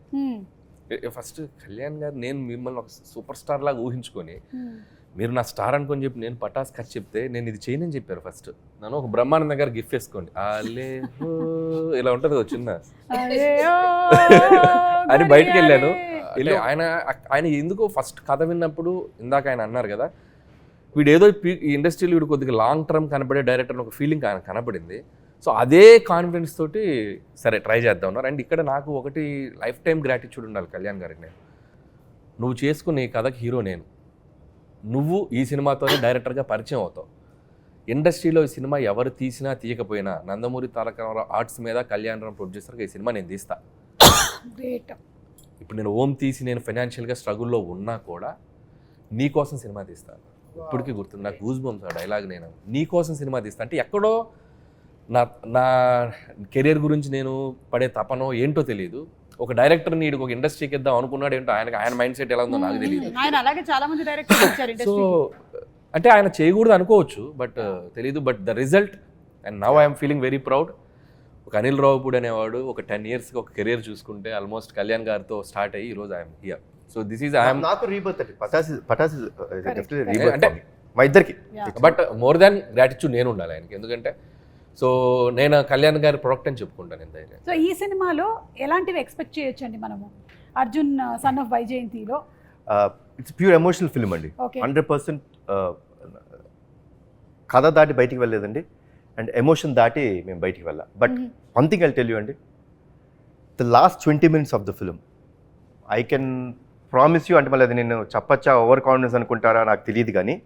ఫస్ట్ కళ్యాణ్ గారు నేను మిమ్మల్ని ఒక సూపర్ స్టార్ లాగా ఊహించుకొని, మీరు నా స్టార్ అనుకొని చెప్పి నేను పటాస్ ఖర్చు చెప్తే నేను ఇది చేయనని చెప్పారు. ఫస్ట్ నన్ను ఒక బ్రహ్మానంద గారు గిఫ్ట్ వేసుకోండి ఇలా ఉంటుంది ఒక చిన్న అని బయటకు వెళ్ళాను. ఆయన ఎందుకో ఫస్ట్ కథ విన్నప్పుడు ఇందాక ఆయన అన్నారు కదా, వీడు ఏదో ఈ ఇండస్ట్రీలో వీడు కొద్దిగా లాంగ్ టర్మ్ కనబడే డైరెక్టర్ ఒక ఫీలింగ్ ఆయన కనబడింది. సో అదే కాన్ఫిడెన్స్ తోటి సరే ట్రై చేద్దాం ఉన్నారు. అండ్ ఇక్కడ నాకు ఒకటి లైఫ్ టైం గ్రాటిట్యూడ్ ఉండాలి కళ్యాణ్ గారికి. నేను నువ్వు చేసుకునే కథకి హీరో నేను, నువ్వు ఈ సినిమాతోనే డైరెక్టర్గా పరిచయం అవుతావు. ఇండస్ట్రీలో ఈ సినిమా ఎవరు తీసినా తీయకపోయినా నందమూరి తారక రామారావు ఆర్ట్స్ మీద కళ్యాణ్ రామ్ ప్రొడ్యూసర్గా ఈ సినిమా నేను తీస్తా. గ్రేట్. ఇప్పుడు నేను ఓం తీసి నేను ఫైనాన్షియల్గా స్ట్రగుల్లో ఉన్నా కూడా నీ కోసం సినిమా తీస్తాను. ఇప్పటికీ గుర్తుంది నాకు గూస్ బంప్స్ ఆ డైలాగ్. నేను నీ కోసం సినిమా తీస్తా అంటే ఎక్కడో నా కెరీర్ గురించి నేను పడే తపనో ఏంటో తెలియదు. ఒక డైరెక్టర్ నీడు ఒక ఇండస్ట్రీకి ఇద్దాం అనుకున్నాడు ఏంటో, ఆయన మైండ్ సెట్ ఎలా ఉందో నాకు తెలియదు. ఆయన అలాగే చాలా మంది డైరెక్టర్స్ వచ్చారు సో ఇండస్ట్రీకి. అంటే ఆయన చేయకూడదు అనుకోవచ్చు, బట్ తెలీదు. But the result and now I'm feeling very proud. ఒక అనిల్ రావుపూడి అనేవాడు ఒక 10 yearsకి ఒక కెరీర్ చూసుకుంటే ఆల్మోస్ట్ కళ్యాణ్ గారితో స్టార్ట్ అయ్యి ఈరోజు I'm here. So this is I'm నాకు రీబర్త్ అండి. పటాస్ Correct. అంటే మా ఇద్దరికి. బట్ మోర్ దాన్ గ్రాటిట్యూడ్ నేను ఉండాలి ఆయనకి. ఎందుకంటే సో నేను కళ్యాణ్ గారి ప్రొడక్ట్ అని చెప్పుకుంటాను నేను ధైర్యం. సో ఈ సినిమాలో ఎలాంటివి ఎక్స్పెక్ట్ చేయొచ్చండి మనము అర్జున్ సన్ ఆఫ్ వైజయంతిలో? ఇట్స్ ప్యూర్ ఎమోషనల్ ఫిల్మ్ అండి. Okay. 100% కథ దాటి బయటికి వెళ్ళలేదండి, అండ్ ఎమోషన్ దాటి మేము బయటికి వెళ్ళాం. But one thing I'll tell you అండి, the last 20 minutes of the film I can promise you, అంటే మళ్ళీ అది నేను చెప్పచ్చా ఓవర్ కాన్ఫిడెన్స్ అనుకుంటారా నాకు తెలియదు, కానీ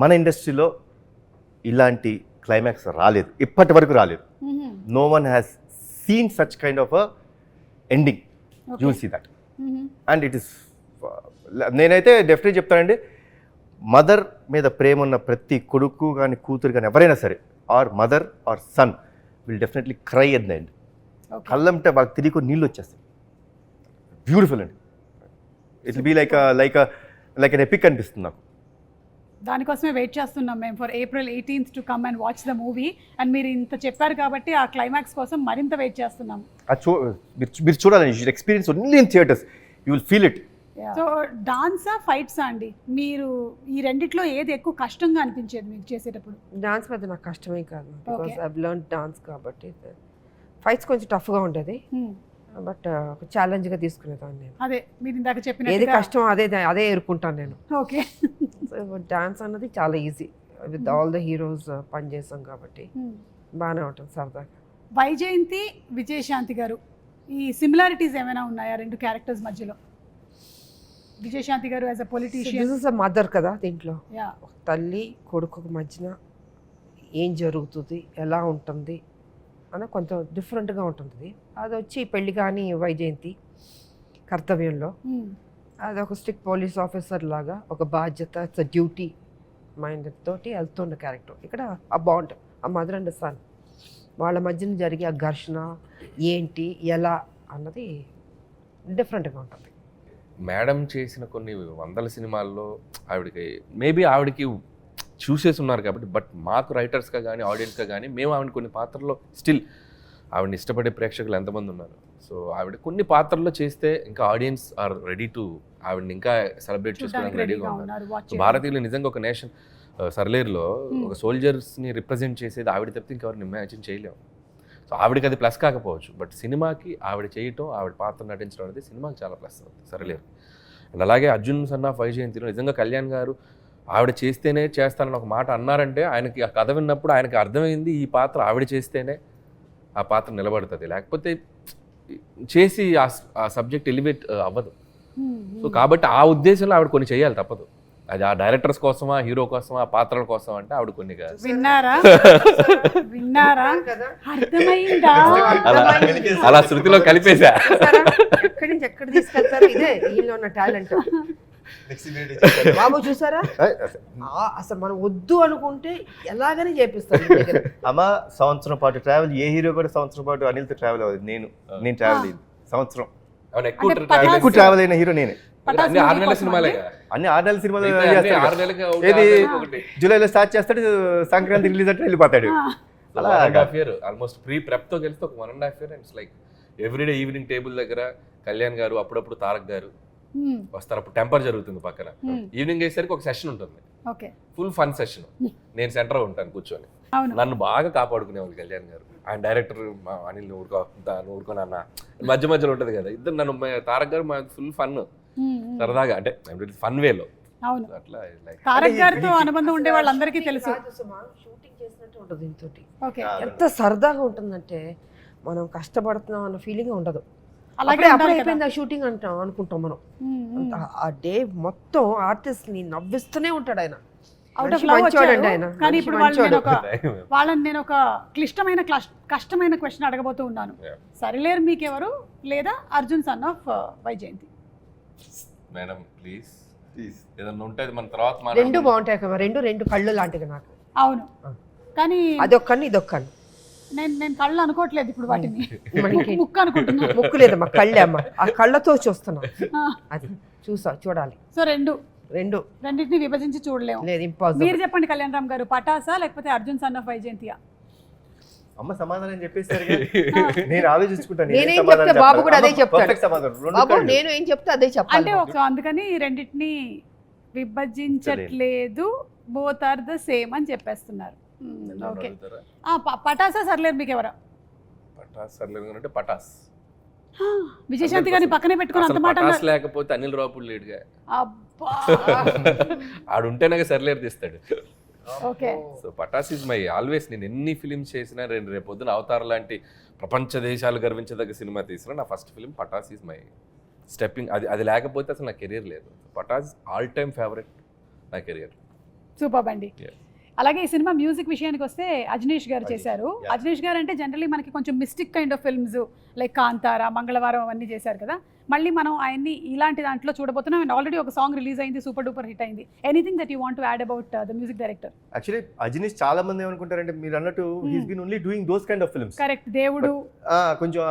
మన ఇండస్ట్రీలో ఇలాంటి క్లైమాక్స్ రాలేదు, ఇప్పటి వరకు రాలేదు. No one has seen such kind of a ending. You will see that. And it is, నేనైతే డెఫినెట్లీ చెప్తానండి, మదర్ మీద ప్రేమ ఉన్న ప్రతి కొడుకు కానీ కూతురు కానీ ఎవరైనా సరే, or mother or son will definitely cry at the end. కళ్ళంటే వాళ్ళకి తెలియక నీళ్ళు వచ్చేస్తాయి. బ్యూటిఫుల్ అండి. It will be like an epic అనిపిస్తుంది నాకు. దానికోసమే వెయిట్ చేస్తున్నాం మేము for April 18th to come and watch the movie. And మీరు ఇంత చెప్పారు కాబట్టి ఆ క్లైమాక్స్ కోసం మరింత వెయిట్ చేస్తున్నాం. మీరు చూడాలి, you should experience only in theatres, you will feel it. So డాన్సా ఫైట్సా అండి, మీరు ఈ రెండిట్లో ఏది ఎక్కువ కష్టంగా అనిపించేది మీకు చేసేటప్పుడు? డాన్స్ మీద నాకు కష్టమే కాదు, బికాస్ ఐ లెర్న్ డాన్స్ కాబట్టి. ఫైట్స్ కొంచెం టఫ్గా ఉంటుంది, బట్ ఒక ఛాలెంజ్గా తీసుకునేదాన్ని నేను. అదే మీరు ఇందాక ఏది చెప్పిన కష్టం అదే ఎదుర్కొంటాను నేను. ఓకే. డాన్స్ అన్నది చాలా easy, with all the heroes పనిచేసాం కాబట్టి బాగానే ఉంటుంది సరదాగా. వైజయంతి విజయశాంతి గారు, ఈ సిమిలారిటీస్ ఏమైనా ఉన్నాయా రెండు క్యారెక్టర్స్ మధ్యలో? విజయశాంతి గారు as a politician, this is a mother కదా దీంట్లో. యా, తల్లి కొడుకు మధ్యన ఏం జరుగుతుంది, ఎలా ఉంటుంది అని కొంచెం డిఫరెంట్గా ఉంటుంది. అది వచ్చి పెళ్లి కానీ వైజయంతి కర్తవ్యంలో అది ఒక స్ట్రిక్ట్ పోలీస్ ఆఫీసర్ లాగా ఒక బాధ్యత, ఇట్స్ డ్యూటీ మైండ్ తోటి వెళ్తున్న క్యారెక్టర్. ఇక్కడ ఆ బాండ్, ఆ మదర్ అండ్ సన్ వాళ్ళ మధ్యన జరిగే ఆ ఘర్షణ ఏంటి ఎలా అన్నది డిఫరెంట్గా ఉంటుంది. మేడం చేసిన కొన్ని వందల సినిమాల్లో ఆవిడకి చూసేసి ఉన్నారు కాబట్టి, బట్ మాకు రైటర్స్గా కానీ ఆడియన్స్గా కానీ మేము ఆవిడ కొన్ని పాత్రల్లో స్టిల్ ఆవిడని ఇష్టపడే ప్రేక్షకులు ఎంతమంది ఉన్నారు. సో ఆవిడ కొన్ని పాత్రల్లో చేస్తే ఇంకా ఆడియన్స్ ఆర్ రెడీ టు ఆవిడని ఇంకా సెలబ్రేట్ చేసుకోవడానికి రెడీగా ఉన్నారు. సో భారతీయులు నిజంగా ఒక నేషన్, సర్లేరులో ఒక సోల్జర్స్ని రిప్రజెంట్ చేసేది ఆవిడ తప్పితే ఇంకెవరిని ఇమాజిన్ చేయలేము. సో ఆవిడకి అది ప్లస్ కాకపోవచ్చు, బట్ సినిమాకి ఆవిడ చేయటం, ఆవిడ పాత్ర నటించడం అనేది సినిమాకి చాలా ప్లస్ అవుతుంది సర్లేరు. అండ్ అలాగే అర్జున్ సన్ ఆఫ్ వైజయంతిలో నిజంగా కళ్యాణ్ గారు ఆవిడ చేస్తేనే చేస్తానని ఒక మాట అన్నారంటే, ఆయనకి ఆ కథ విన్నప్పుడు ఆయనకి అర్థమైంది ఈ పాత్ర ఆవిడ చేస్తేనే ఆ పాత్ర నిలబడుతుంది, లేకపోతే చేసి ఆ సబ్జెక్ట్ ఎలివేట్ అవ్వదు. సో కాబట్టి ఆ ఉద్దేశంలో ఆవిడ కొన్ని చేయాలి, తప్పదు. అది ఆ డైరెక్టర్స్ కోసమా, హీరో కోసమా, ఆ పాత్రల కోసం అంటే ఆవిడ కొన్ని కాదు. విన్నారా అర్థమైందా? అలా శృతిలో కలిపేశా. ఎక్కడి నుంచి ఎక్కడ తీసుకెళ్తారు, ఇదే వీళ్ళు ఉన్న టాలెంట్. బాబు చూసారా, అసలు మనం వద్దు అనుకుంటే ఎలాగని చేపిస్తాను. అమ్మ సంవత్సరం పాటు ట్రావెల్, ఏ హీరో కూడా సంవత్సరం పాటు అనిల్తో ట్రావెల్ అవ్వదు. నేను ట్రావెల్ అయ్యింది సంవత్సరం. ఎక్కువ ట్రావెల్ అయిన హీరో నేనే. అన్ని 6 నెలల సినిమాలే, అన్ని 6 నెలల సినిమాలు ఏది జూలైలో స్టార్ట్ చేస్తాడు, సంక్రాంతి రిలీజ్ అంటే వెళ్ళిపోతాడు. అలా ఆల్మోస్ట్ ప్రెప్ తో కలిసి ఒక 1.5 years. It's like everyday evening table దగ్గర కళ్యాణ్ గారు, అప్పుడప్పుడు తారక్ గారు వస్తారు. అప్పుడు టెంపర్ జరుగుతుంది పక్కన. ఈవినింగ్ అయ్యేసరికి ఒక సెషన్ ఉంటుంది, ఫుల్ ఫన్ సెషన్. నేను సెంటర్ ఉంటాను కూర్చొని. నన్ను బాగా కాపాడుకునేవాళ్ళు కళ్యాణ్ గారు. ఆయన డైరెక్టర్ అనిల్ ఊరుకోనన్న మధ్యలో ఉంటుంది కదా, ఇద్దరు నన్ను తారక్ గారు ఫుల్ ఫన్ సరదాగా, అంటే ఫన్ వేలో అవును. అట్లా లైక్ తారక్ గారితో అనుబంధం ఉండే వాళ్ళందరికీ తెలుసు. షూటింగ్ చేసినట్టు ఉంటుంది ఇంతోటి. ఓకే, ఎంత సరదాగా ఉంటుందంటే మనం కష్టపడుతున్నాం అన్న ఫీలింగ్ ఉండదు. అలాగే అప్పుడే ఉండాలి కదా. అయిపోయింది ఆ షూటింగ్ అనుకుంటాం మనం. ఆ డే మొత్తం ఆర్టిస్ట్ ని నవ్విస్తూనే ఉంటాడు ఆయన. అవుట్ ఆఫ్ మనిషి లవ్ మంచోడండి వచ్చారు. ఆయన. కానీ మనిషి ఇప్పుడు మంచోడు. వాళ్ళని నేను ఒక కష్టమైన క్వశ్చన్ అడగబోతూ ఉన్నాను. Yeah. సరిలేరు మీకెవరు లేదా Arjun son of Vyjayanthi? Madam please ఏదన్నా ఉంటే అది మన తర్వాత రెండు మాట్లాడదాం. బాగుంటాయి కదా, రెండు కళ్ళు లాంటివి నాకు. అవును, కానీ అదొక్కని ఇదొక్కని. నేను కళ్ళు అనుకోవట్లేదు ఇప్పుడు వాటిని, మనకి ముక్కు అనుకుంటున్నా. ముక్కు లేదమ్మా, కళ్ళే అమ్మ. ఆ కళ్ళతో చూస్తున్నాం, ఆ, అది చూడాలి. సో రెండింటిని విభజించి చూడలేము. లేదు, ఇంపాసిబుల్. మీరు చెప్పండి కళ్యాణ్ రామ్ గారు, పటాసా లేకపోతే అర్జున్ సన్ ఆఫ్ వైజయంతియా? అమ్మ సమాధానం చెప్పేసారు. నేను ఆలోచించుకుంటాను. నేనేం చెప్తే బాబు కూడా అదే చెప్తాడు. పర్ఫెక్ట్ సమాధానం. రెండు బాబు కళ్ళు. నేను ఏం చెప్తే అదే చెప్పాలి. అంటే సో అందుకని రెండింటిని విభజించట్లేదు, బోత్ ఆర్ ద సేమ్ అని చెప్పేస్తున్నారు. ఓకే, అడుగుతారా? పటాసా సర్లేరు మీకెవరా? పటాస్ సర్లేదు అంటే పటాస్. విజయశాంతి గారిని పక్కనే పెట్టుకుని అంత అసలు మాట పటాస్ అన్నారు. లేకపోతే అనిల్ రావుపూడి లేడుగా. అబ్బా, ఆడుంటేనే సర్లేరు తీస్తాడు. Okay. So Patas is my always. నేను ఎన్ని ఫిలిమ్స్ చేసినా, రేపు పొద్దున అవతార్ లాంటి ప్రపంచ దేశాలు గర్వించదగ్గ సినిమా తీసినా నా first film Patas is my stepping. అది లేకపోతే అసలు నా కెరీర్ లేదు. పటాస్ ఆల్ టైమ్ ఫేవరెట్ నా కెరియర్. సూపర్ అండి. Yeah. అలాగే ఈ సినిమా మ్యూజిక్ విషయానికి వస్తే అజనీష్ గారు చేశారు. Yeah. అజనీష్ గారు అంటే జనరలీ మనకి కొంచెం mystic kind of films like Kantara, మంగళవారం అవన్నీ చేశారు కదా. మళ్ళీ మనం ఆయన్ని ఇలాంటి దాంట్లో చూడబోతున్నాం. అండ్ ఆల్రెడీ ఒక సాంగ్ రిలీజ్ అయింది, సూపర్ డూపర్ హిట్ అయింది. Anything that you want to add about the music director? Actually Ajaneesh చాలా మంది ఏమనుకుంటారంటే, మీరు అన్నట్టు he's been only doing those kind of films. Correct, దేవుడు కొంచెం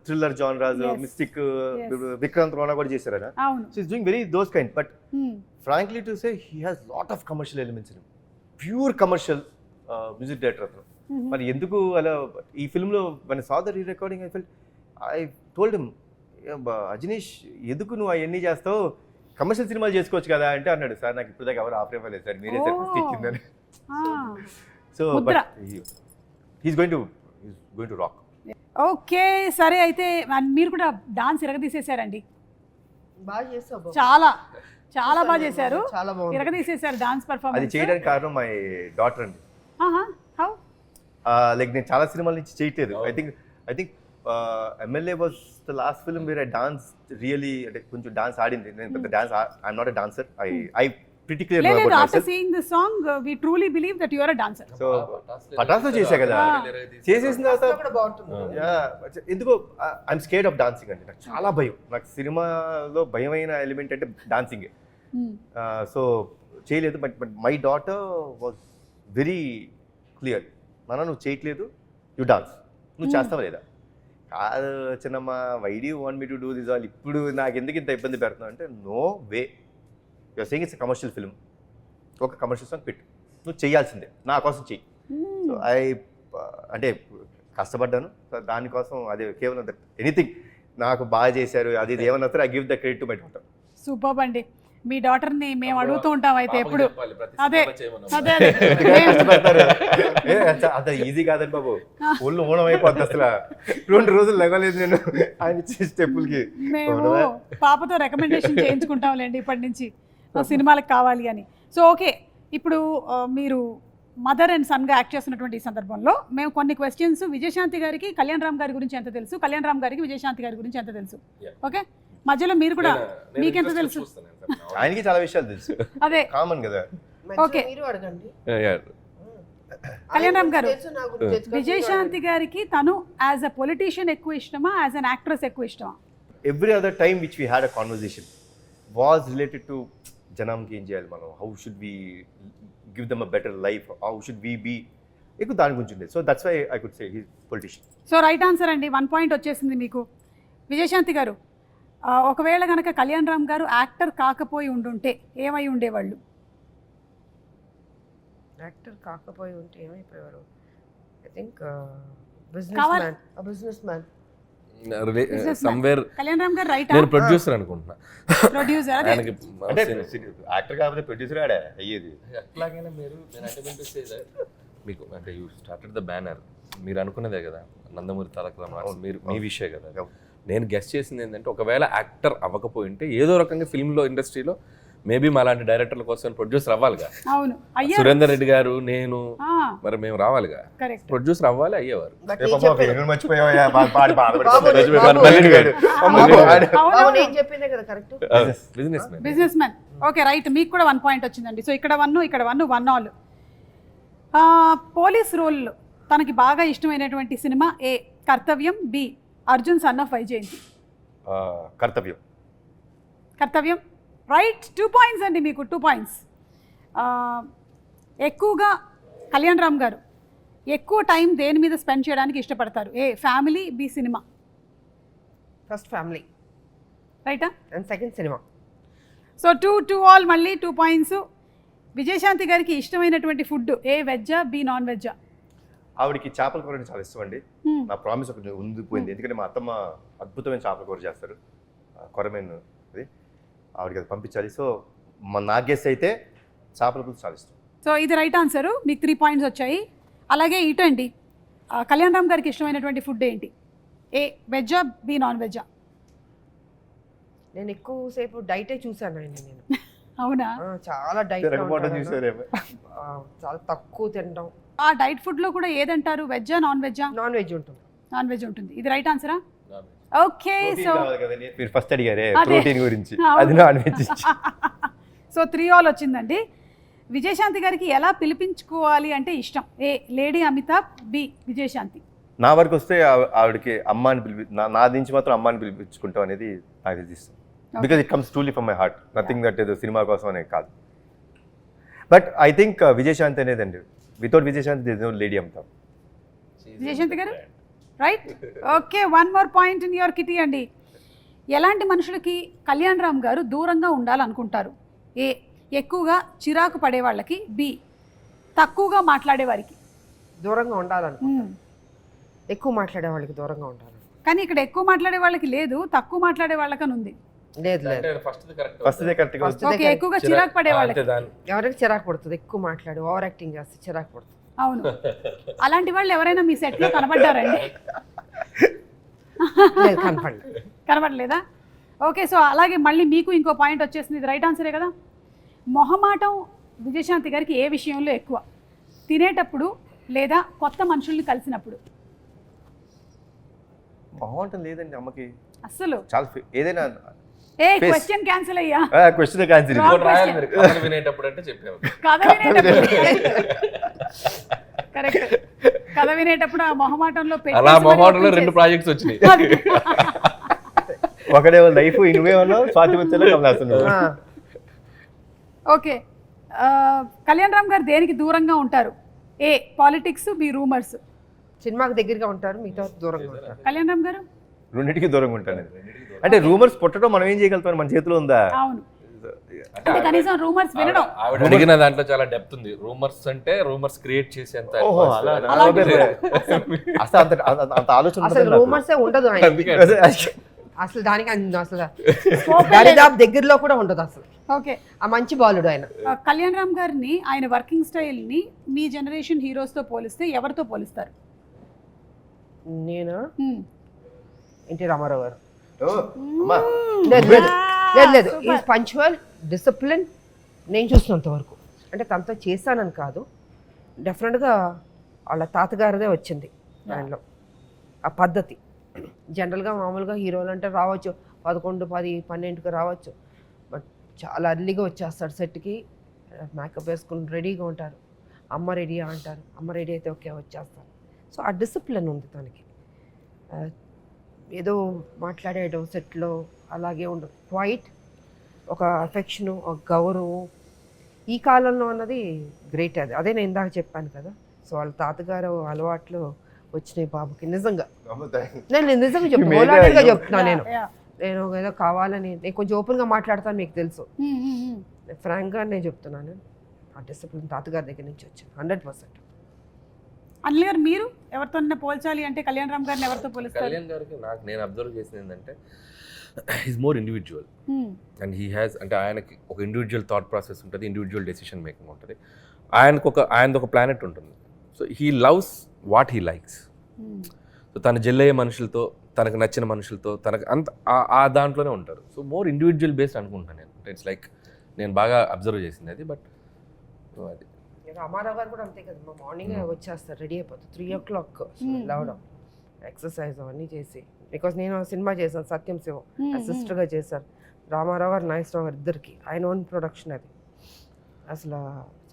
థ్రిల్లర్ జానరాస్, Yes. Mystic, Yes. Vikrant Rona కూడా చేశారు కదా. అవును. So is doing very those kind. But frankly to say he has lot of commercial elements in him. Pure commercial music director అతను. మరి ఎందుకు అలా ఈ ఫిల్మ్లో మన saw the re recording I told him, Ajaneesh ఎందుకు నువ్వు అవన్నీ చేస్తావు, కమర్షియల్ సినిమాలు చేసుకోవచ్చు కదా అంటే అన్నాడు, సార్ నాకు ఇప్పుడు దాకా ఎవరు ఆఫర్ ఇవ్వలేదు సార్, మీరే సార్ ఫస్ట్ ఇచ్చిందని. So Mudra. He's going to rock. Okay, సరే అయితే మీరు కూడా డాన్స్ ఇరగదీసేశారండి. బాగా చేసావు బాబు. చాలా బాగా చేశారు, చాలా బాగుంది. ఇరగదీసేశారు డాన్స్ అది పర్ఫార్మెన్స్. చేయడానికి కారణం మై డాటర్ అండి. హౌ? లైక్ నేను చాలా సినిమాల నుంచి చేయట్లేదు. I think MLA was the last film where I dance really, అంటే కొంచెం డాన్స్ ఆడింది. నేను పెద్ద dance, I'm not a dancer. I pretty clear లేదు, about after myself. Seeing this song we truly believe that you are a dancer. So పటాస్లో చేశా కదా, చేసేసిన తర్వాత కూడా బాగుంటుంది. ఎందుకో ఐఎమ్ స్కేర్డ్ ఆఫ్ డాన్సింగ్ అండి. నాకు చాలా భయం. నాకు సినిమాలో భయమైన ఎలిమెంట్ అంటే డాన్సింగే. సో చేయలేదు. But my daughter was very clear, నాన్న నువ్వు చేయట్లేదు, యూ డాన్స్, నువ్వు చేస్తావా లేదా? కాదు చిన్నమ్మ, why do want me to do this all, ఇప్పుడు నాకు ఎందుకు ఇంత ఇబ్బంది పెడుతున్నావు అంటే, no way, you're saying it's commercial film, ఒక కమర్షియల్ సాంగ్ పెట్టు, నువ్వు చేయాల్సిందే, నా కోసం చెయ్యి. సో అంటే కష్టపడ్డాను. సో దానికోసం అదే కేవలం ఎనీథింగ్ నాకు బాగా చేశారు అది ఇది ఏమన్నా సరే, I give the credit to my daughter. Super అండి. మీ డాటర్ని మేము అడుగుతూ ఉంటాం అయితే ఎప్పుడు. అదే అదే అదే అంత ఈజీ కాదండి బాబు, ఒళ్ళు ఓణం అయిపోద్ది అసలు. 2 రోజులు లెగలేదు నేను ఆయన ఇచ్చే స్టెప్పులకి. మేము పాపతో రికమెండేషన్ చేయించుకుంటాంలేండి ఇప్పటి నుంచి సినిమాలకు కావాలి అని. సో ఓకే, ఇప్పుడు మీరు మదర్ అండ్ సన్గా యాక్ట్ చేస్తున్నటువంటి ఈ సందర్భంలో మేము కొన్ని క్వశ్చన్స్, విజయశాంతి గారికి కళ్యాణ్ రామ్ గారి గురించి ఎంత తెలుసు, కళ్యాణ్ రామ్ గారికి విజయశాంతి గారి గురించి ఎంత తెలుసు, ఓకే మధ్యలో మీరు కూడా మీకెంత తెలుసు? ఆయనకి చాలా విషయాలు తెలుసు, అదే కామన్ కదా. ఓకే, మీరు అడగండి. కళ్యాణ్ రామ్ గారు, తెలుసు, నాకు తెలుసు. విజయశాంతి గారికి తను యాజ్ అ పొలిటీషియన్ ఎక్కువ ఇష్టమా, యాజ్ అన్ యాక్ట్రెస్ ఎక్కువ ఇష్టమా? Every other time which we had a conversation was related to జనంకి ఏం చేయాలి మనం, how should we give them a better life, how should we be, ఎక్కువ దాని గురించి ఉండేది. So that's why I could say he politician. So right answer అండి, 1 point వచ్చేసింది మీకు. విజయశాంతి గారు, ఒకవేళ కనుక కళ్యాణ్ రామ్ గారు యాక్టర్ కాకపోయి ఉండుంటే ఏమై ఉండేవాళ్ళు? యాక్టర్ కాకపోయి ఉంటే ఏమైపోయారు? I think businessman. Somewhere Kalyan Ram garu right నేను ప్రొడ్యూసర్ అనుకుంటున్నా. ప్రొడ్యూసర్ అదే ఆయనకి అంటే యాక్టర్ కాకపోతే ప్రొడ్యూసర్ ఆడే అయ్యేది. ఎట్లాగైనా మీరు మీకు అంటే యూ స్టార్టెడ్ ద బ్యానర్, మీరు అనుకున్నదే కదా నందమూరి తారక రామారావు, మీరు మీ విషయం కదా. నేను గెస్ట్ చేసింది ఏంటంటే, ఒకవేళ యాక్టర్ అవ్వకపోయింటే ఏదో రకంగా ఫిల్మ్లో ఇండస్ట్రీలో మేబీ మా లాంటి డైరెక్టర్ల కోసం ప్రొడ్యూసర్ అవ్వాలిగా. అవును అయ్యా సురేందర్ రెడ్డి గారు, నేను, మరి మేము రావాలిగా, కరెక్ట్. ప్రొడ్యూసర్ అవ్వాలి, అయ్యేవారు. బట్ ఏ నేను పాపం, చెప్పేది- పేరు మర్చిపోయావా? పాడి బాబు, బాధపడుతున్నాడు. మళ్ళీ గారు. బాబు, నేను చెప్పిందే కదా correct. Business man. Business man. Okay right, మీకు కూడా 1 పాయింట్ వచ్చిందండి. సో ఇక్కడ 1 ఇక్కడ 1 ఆల్. పోలీస్ రోల్ తనకి బాగా ఇష్టమైనటువంటి cinema A Karthavyam, B Arjun son of Vaijayanthi. Karthavyam. Karthavyam right. 2 points అండి మీకు, 2 పాయింట్స్. ఎక్కువగా కళ్యాణ్ రామ్ గారు ఎక్కువ టైం దేని మీద స్పెండ్ చేయడానికి ఇష్టపడతారు? A family, B cinema. First family రైటా? And second cinema. So 2 all, మళ్ళీ 2 పాయింట్స్. విజయశాంతి గారికి ఇష్టమైనటువంటి ఫుడ్ ఏ వెజ్జా, బి నాన్ వెజ్జా? ఆవిడకి చేపల కూర అంటే చాలా ఇష్టం అండి. నా ప్రామిస్ ఒకటి ఉండిపోయింది, ఎందుకంటే మా అత్తమ్మ అద్భుతమైన చేపల కూర చేస్తారు, కొరమేను అది, ఆవిడకి అది పంపించాలి. సో నా గెస్ అయితే చేపల కూర చాలా ఇష్టం. సో ఇది రైట్ ఆన్సరు, మీకు 3 పాయింట్స్ వచ్చాయి. అలాగే ఇటు అండి, కళ్యాణ్ రామ్ గారికి ఇష్టమైనటువంటి ఫుడ్ ఏంటి? ఏ వెజ్జా, బి నాన్ వెజ్జా? నేను ఎక్కువసేపు డైటే చూసాను ఆయన. నేను అవునా? చాలా డైట్ చూసారేమో. చాలా తక్కువ తినడం. ఆ డైట్ ఫుడ్లో కూడా ఏదంటారు, వెజ్జా నాన్ వెజ్జా? నాన్ వెజ్ ఉంటుంది. నాన్ వెజ్ ఉంటుంది. ఇది రైట్ ఆన్సరా? ఓకే. సో మీరు ఫస్ట్ అడిగారే అదే. ప్రోటీన్ గురించి, అవును. అది నాన్ వెజ్. సో 3 ఆల్ వచ్చిందండి. విజయశాంతి గారికి ఎలా పిలిపించుకోవాలి అంటే ఇష్టం? ఏ లేడీ అమితాబ్, బి విజయశాంతి. నా వరకు వస్తే ఆవిడకి అమ్మాని నా నుంచి మాత్రం అమ్మాని పిలిపించుకుంటాం అనేది నాకు తెలిసి, because it comes truly from my heart, nothing that ఏదో సినిమా కోసం అనేది కాదు. బట్ ఐ థింక్ విజయశాంతి అనేది అండి, without Vijayashanti this no lady Amitabh. Vijayashanti garu right. Okay, 1 more point in your kitty అండి. ఎలాంటి మనుషులకి కళ్యాణ్ రామ్ గారు దూరంగా ఉండాలనుకుంటారు? ఏ ఎక్కువగా చిరాకు పడే వాళ్ళకి, బి తక్కువగా మాట్లాడే వారికి. దూరంగా ఉండాలనుకుంటా. ఎక్కువ మాట్లాడే వాళ్ళకి దూరంగా ఉండాలి. కానీ ఇక్కడ ఎక్కువ మాట్లాడే వాళ్ళకి లేదు, తక్కువ మాట్లాడే వాళ్ళకని ఉంది. లేదు లేదు, ఫస్ట్ కరెక్ట్. First ఓకే, ఎక్కువగా చిరాకు పడే వాళ్ళకి. ఎవరికి చిరాకు పడుతుంది, ఎక్కువ మాట్లాడి ఓవర్ యాక్టింగ్ చేస్తే చిరాకు పడుతుంది. అవును, అలాంటి వాళ్ళు ఎవరైనా మీ సెట్లో కనబడ్డారండి? లేదు, కనపడలేదు. కనబడలేదా? ఓకే, సో అలాగే మళ్ళీ మీకు ఇంకో పాయింట్ వచ్చేసింది. ఇది రైట్ ఆన్సరే కదా. మొహమాటం విజయశాంతి గారికి ఏ విషయంలో ఎక్కువ? తినేటప్పుడు లేదా కొత్త మనుషుల్ని కలిసినప్పుడు? బాగుంటుంది లేదండి అమ్మకి అస్సలు చాలా ఏదైనా ఏ Face. క్వశ్చన్ క్యాన్సిల్ అయ్యా. Question cancel. Wrong. కథ వినేటప్పుడు అంటే చెప్పావు. కథ వినేటప్పుడు కరెక్ట్. కథ వినేటప్పుడు ఆ మొహమాటంలో అలా మొహమాటంలో 2 ప్రాజెక్ట్స్ వచ్చినాయి. ఒకడే లైఫ్, నువ్వేమన్నా స్వాతి వచ్చేలా కమలాస్తున్నావు. ఓకే, కళ్యాణ్ రామ్ గారు దేనికి దూరంగా ఉంటారు? ఏ పాలిటిక్స్, బి రూమర్స్. సినిమాకి దగ్గరగా ఉంటారు, మిగతా దూరంగా ఉంటారు. కళ్యాణ్ రామ్ గారు రెండింటికి దూరంగా ఉంటాను. అంటే రూమర్స్ పుట్టడం మనం ఏం చేయగలుగుతాం, మన చేతిలో ఉందా? అవును, అంటే కనీసం రూమర్స్ వినడం. ఆవిడ అడిగిన దాంట్లో చాలా డెప్త్ ఉంది. రూమర్స్ అంటే రూమర్స్ క్రియేట్ చేసేంత. ఓహో, అలా అలాంటి కూడా. అసలు అంత ఆలోచన అసలు ఉండదు నాకు. రూమర్సే ఉండదు ఆయన. అందుకే అసలు దానికి అసలు Scope ఏ లేదు. దరిదాపు దగ్గరలో కూడా ఉండదు అసలు. ఓకే, ఆ మంచి బాలుడు ఆయన. కళ్యాణ్ రామ్ గారిని, ఆయన వర్కింగ్ స్టైల్ని మీ జనరేషన్ హీరోస్తో పోలిస్తే ఎవరితో పోలిస్తారు? నేను Hmm. ఎన్టీ రామారావు గారు. ఓ, అమ్మా. లేదు లేదు లేదు లేదు, ఈజ్ పంచువల్, డిసిప్లిన్. నేను చూసినంత వరకు, అంటే తనతో చేశానని కాదు, డెఫినెట్గా వాళ్ళ తాతగారిదే వచ్చింది దానిలో ఆ పద్ధతి. జనరల్గా మామూలుగా హీరోలు అంటే రావచ్చు 11, 10, 12కి రావచ్చు, బట్ చాలా అర్లీగా వచ్చేస్తాడు సెట్కి. మేకప్ వేసుకుని రెడీగా ఉంటారు. అమ్మ రెడీయా అంటారు, అమ్మ రెడీ అయితే ఓకే వచ్చేస్తారు. సో ఆ డిసిప్లిన్ ఉంది తనకి. ఏదో మాట్లాడేయడం సెట్లో అలాగే ఉండదు. క్వైట్, ఒక అఫెక్షను, ఒక గౌరవం ఈ కాలంలో అన్నది గ్రేట్. అదే నేను ఇందాక చెప్పాను కదా. సో వాళ్ళ తాతగారు అలవాట్లు వచ్చినాయి బాబుకి. నిజంగా నేను నిజంగా చెప్తాను, చెప్తున్నా. నేను ఏదో కావాలని, నేను కొంచెం ఓపెన్గా మాట్లాడతాను, మీకు తెలుసు. ఫ్రాంక్గా నేను చెప్తున్నాను, ఆ డిసిప్లిన్ తాతగారి దగ్గర నుంచి వచ్చింది 100%. అనిల్ గారు, మీరు ఎవరితో పోల్చాలి అంటే కళ్యాణ్ రామ్ గారిని ఎవరితో పోలిస్తారు? కళ్యాణ్ గారికి నేను అబ్జర్వ్ చేసింది ఏంటంటే, is more individual and he has, అంటే ఆయనకి ఒక ఇండివిజువల్ థాట్ ప్రాసెస్ ఉంటుంది, ఇండివిజువల్ డెసిషన్ మేకింగ్ ఉంటుంది. ఆయనది ఒక ప్లానెట్ ఉంటుంది. So he loves what he likes. So తను జెల్లయ్యే మనుషులతో, తనకు నచ్చిన మనుషులతో, తనకు అంత ఆ దాంట్లోనే ఉంటారు. సో మోర్ ఇండివిజువల్ బేస్డ్ అనుకుంటాను నేను. ఇట్స్ లైక్ నేను బాగా అబ్జర్వ్ చేసింది అది. బట్ అది రామారావు గారు కూడా అంతే కదా, మా మార్నింగ్ వచ్చేస్తారు, రెడీ అయిపోతారు 3 o'clock లేవడం, ఎక్సర్సైజ్ అవన్నీ చేసి. బికాస్ నేను సినిమా చేశాను సత్యం శివం, అసిస్టర్గా చేశాను. రామారావు గారు నాగేశ్వరరావు గారు ఇద్దరికి ఆయన ఓన్ ప్రొడక్షన్ అది. అసలు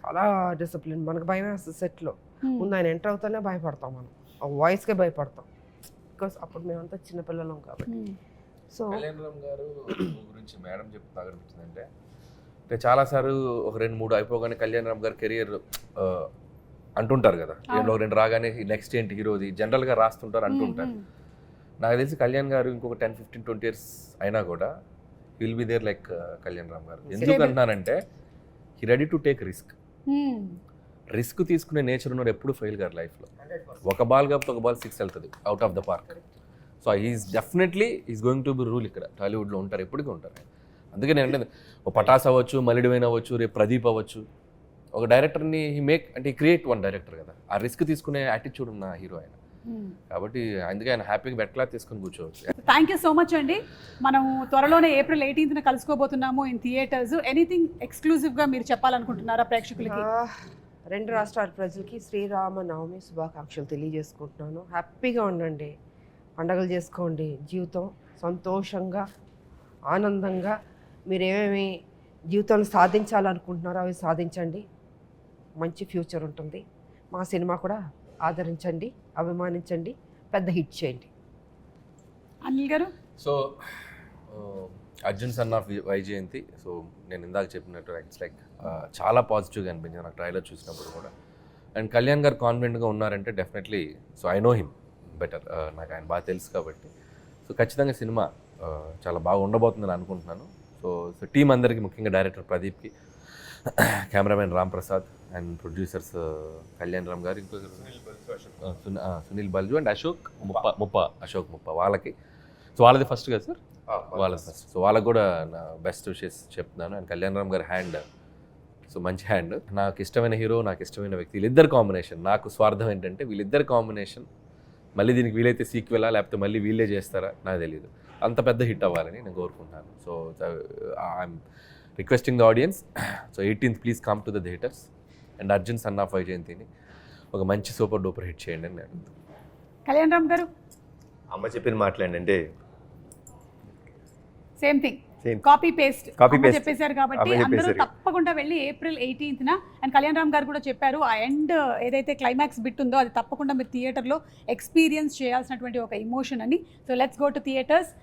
చాలా డిసిప్లిన్. మనకు భయం వేస్తుంది సెట్లో. ముందు ఆయన ఎంటర్ అవుతానే భయపడతాం, మనం ఆ వాయిస్కే భయపడతాం. బికాస్ అప్పుడు మేమంతా చిన్నపిల్లలం కాబట్టి. సో కళ్యాణ్ రామ్ గారు గురించి మేడం చెప్తే అనిపించిందంటే, అంటే చాలాసార్లు ఒక 2-3 అయిపోగానే కళ్యాణ్ రామ్ గారి కెరియర్ అంటుంటారు కదా, ఒక 2 రాగానే నెక్స్ట్ ఏంటి హీరోది జనరల్గా రాస్తుంటారు అంటుంటారు. నాకు తెలిసి కళ్యాణ్ గారు ఇంకొక 10-15-20 years అయినా కూడా will be there like Kalyan Ram garu. ఎందుకు అంటున్నానంటే he ready to take risk తీసుకునే నేచర్ ఉన్నారు, ఎప్పుడు ఫెయిల్ గారు లైఫ్లో. ఒక బాల్ కాబట్టి ఒక బాల్ 6 వెళ్తుంది out of the park. So definitely is going to be rule ఇక్కడ టాలీవుడ్లో ఉంటారు, ఎప్పటికీ ఉంటారు. అందుకే నేను అంటే ఒక పటాస్ అవ్వచ్చు, మలిడివైన్ అవ్వచ్చు, రేపు ప్రదీప్ అవ్వచ్చు, ఒక డైరెక్టర్ని అంటే క్రియేట్ వన్ డైరెక్టర్ కదా, ఆ రిస్క్ తీసుకునే యాటిట్యూడ్ ఉన్న హీరో ఆయన. కాబట్టి అందుకే ఆయన హ్యాపీగా బెట్లా తీసుకొని కూర్చోవచ్చు. థ్యాంక్ యూ సో మచ్ అండి. మనం త్వరలోనే April 18th కలుసుకోబోతున్నాము ఇన్ థియేటర్స్. ఎనీథింగ్ ఎక్స్క్లూజివ్గా మీరు చెప్పాలనుకుంటున్నారా ప్రేక్షకులకి? 2 రాష్ట్రాల ప్రజలకి శ్రీరామనవమి శుభాకాంక్షలు తెలియజేసుకుంటున్నాను. హ్యాపీగా ఉండండి, పండగలు చేసుకోండి, జీవితం సంతోషంగా ఆనందంగా మీరు ఏమేమి జీవితంలో సాధించాలనుకుంటున్నారో అవి సాధించండి. మంచి ఫ్యూచర్ ఉంటుంది. మా సినిమా కూడా ఆదరించండి, అభిమానించండి, పెద్ద హిట్ చేయండి. అనిల్ గారు? So Arjun son of Vyjayanthi. So నేను ఇందాక చెప్పినట్టు ఇట్స్ లైక్ చాలా పాజిటివ్గా అనిపించింది నాకు ట్రైలర్ చూసినప్పుడు కూడా. అండ్ కళ్యాణ్ గారు కాన్ఫిడెంట్గా ఉన్నారంటే definitely, so I know him better, నాకు ఆయన బాగా తెలుసు కాబట్టి. సో ఖచ్చితంగా సినిమా చాలా బాగా ఉండబోతుందని అనుకుంటున్నాను. సో టీం అందరికీ, ముఖ్యంగా డైరెక్టర్ ప్రదీప్కి, cameraman Ram Prasad and producers Kalyan Ram garu, ఇంకో సునీల్ బల్జు అండ్ అశోక్ ముప్ప వాళ్ళకి. సో వాళ్ళది ఫస్ట్ కదా సార్? వాళ్ళది ఫస్ట్. సో వాళ్ళకి కూడా నా బెస్ట్ విషెస్ చెప్తున్నాను. అండ్ కళ్యాణ్ రామ్ గారి హ్యాండ్, సో మంచి హ్యాండ్. నాకు ఇష్టమైన హీరో, నాకు ఇష్టమైన వ్యక్తి, వీళ్ళిద్దరు కాంబినేషన్. నాకు స్వార్థం ఏంటంటే వీళ్ళిద్దరు కాంబినేషన్ మళ్ళీ దీనికి వీలైతే సీక్వెలా లేకపోతే మళ్ళీ వీళ్ళే చేస్తారా నాకు తెలియదు. అంత పెద్ద హిట్ అవ్వాలని నేను కోరుకుంటున్నాను. So I'm requesting the audience, so 18th please come to the theatres and Arjun son of వైజయంతిని ఒక మంచి సూపర్ డూపర్ హిట్ చేయండి అని నేను. కళ్యాణ్ రామ్ గారు? అమ్మ చెప్పిన మాట్లాడండి, same thing, Same. Copy paste చెప్పేశారు కాబట్టి అమ్మ అందరూ చెప్పేశారు. తప్పకుండా వెళ్ళి April 18th and Kalyan Ram గారు కూడా చెప్పారు ఆ ఎండ్ ఏదైతే క్లైమాక్స్ బిట్ ఉందో అది తప్పకుండా మీరు థియేటర్లో ఎక్స్పీరియన్స్ చేయాల్సినటువంటి ఒక ఇమోషన్ అని. So let's go to theatres.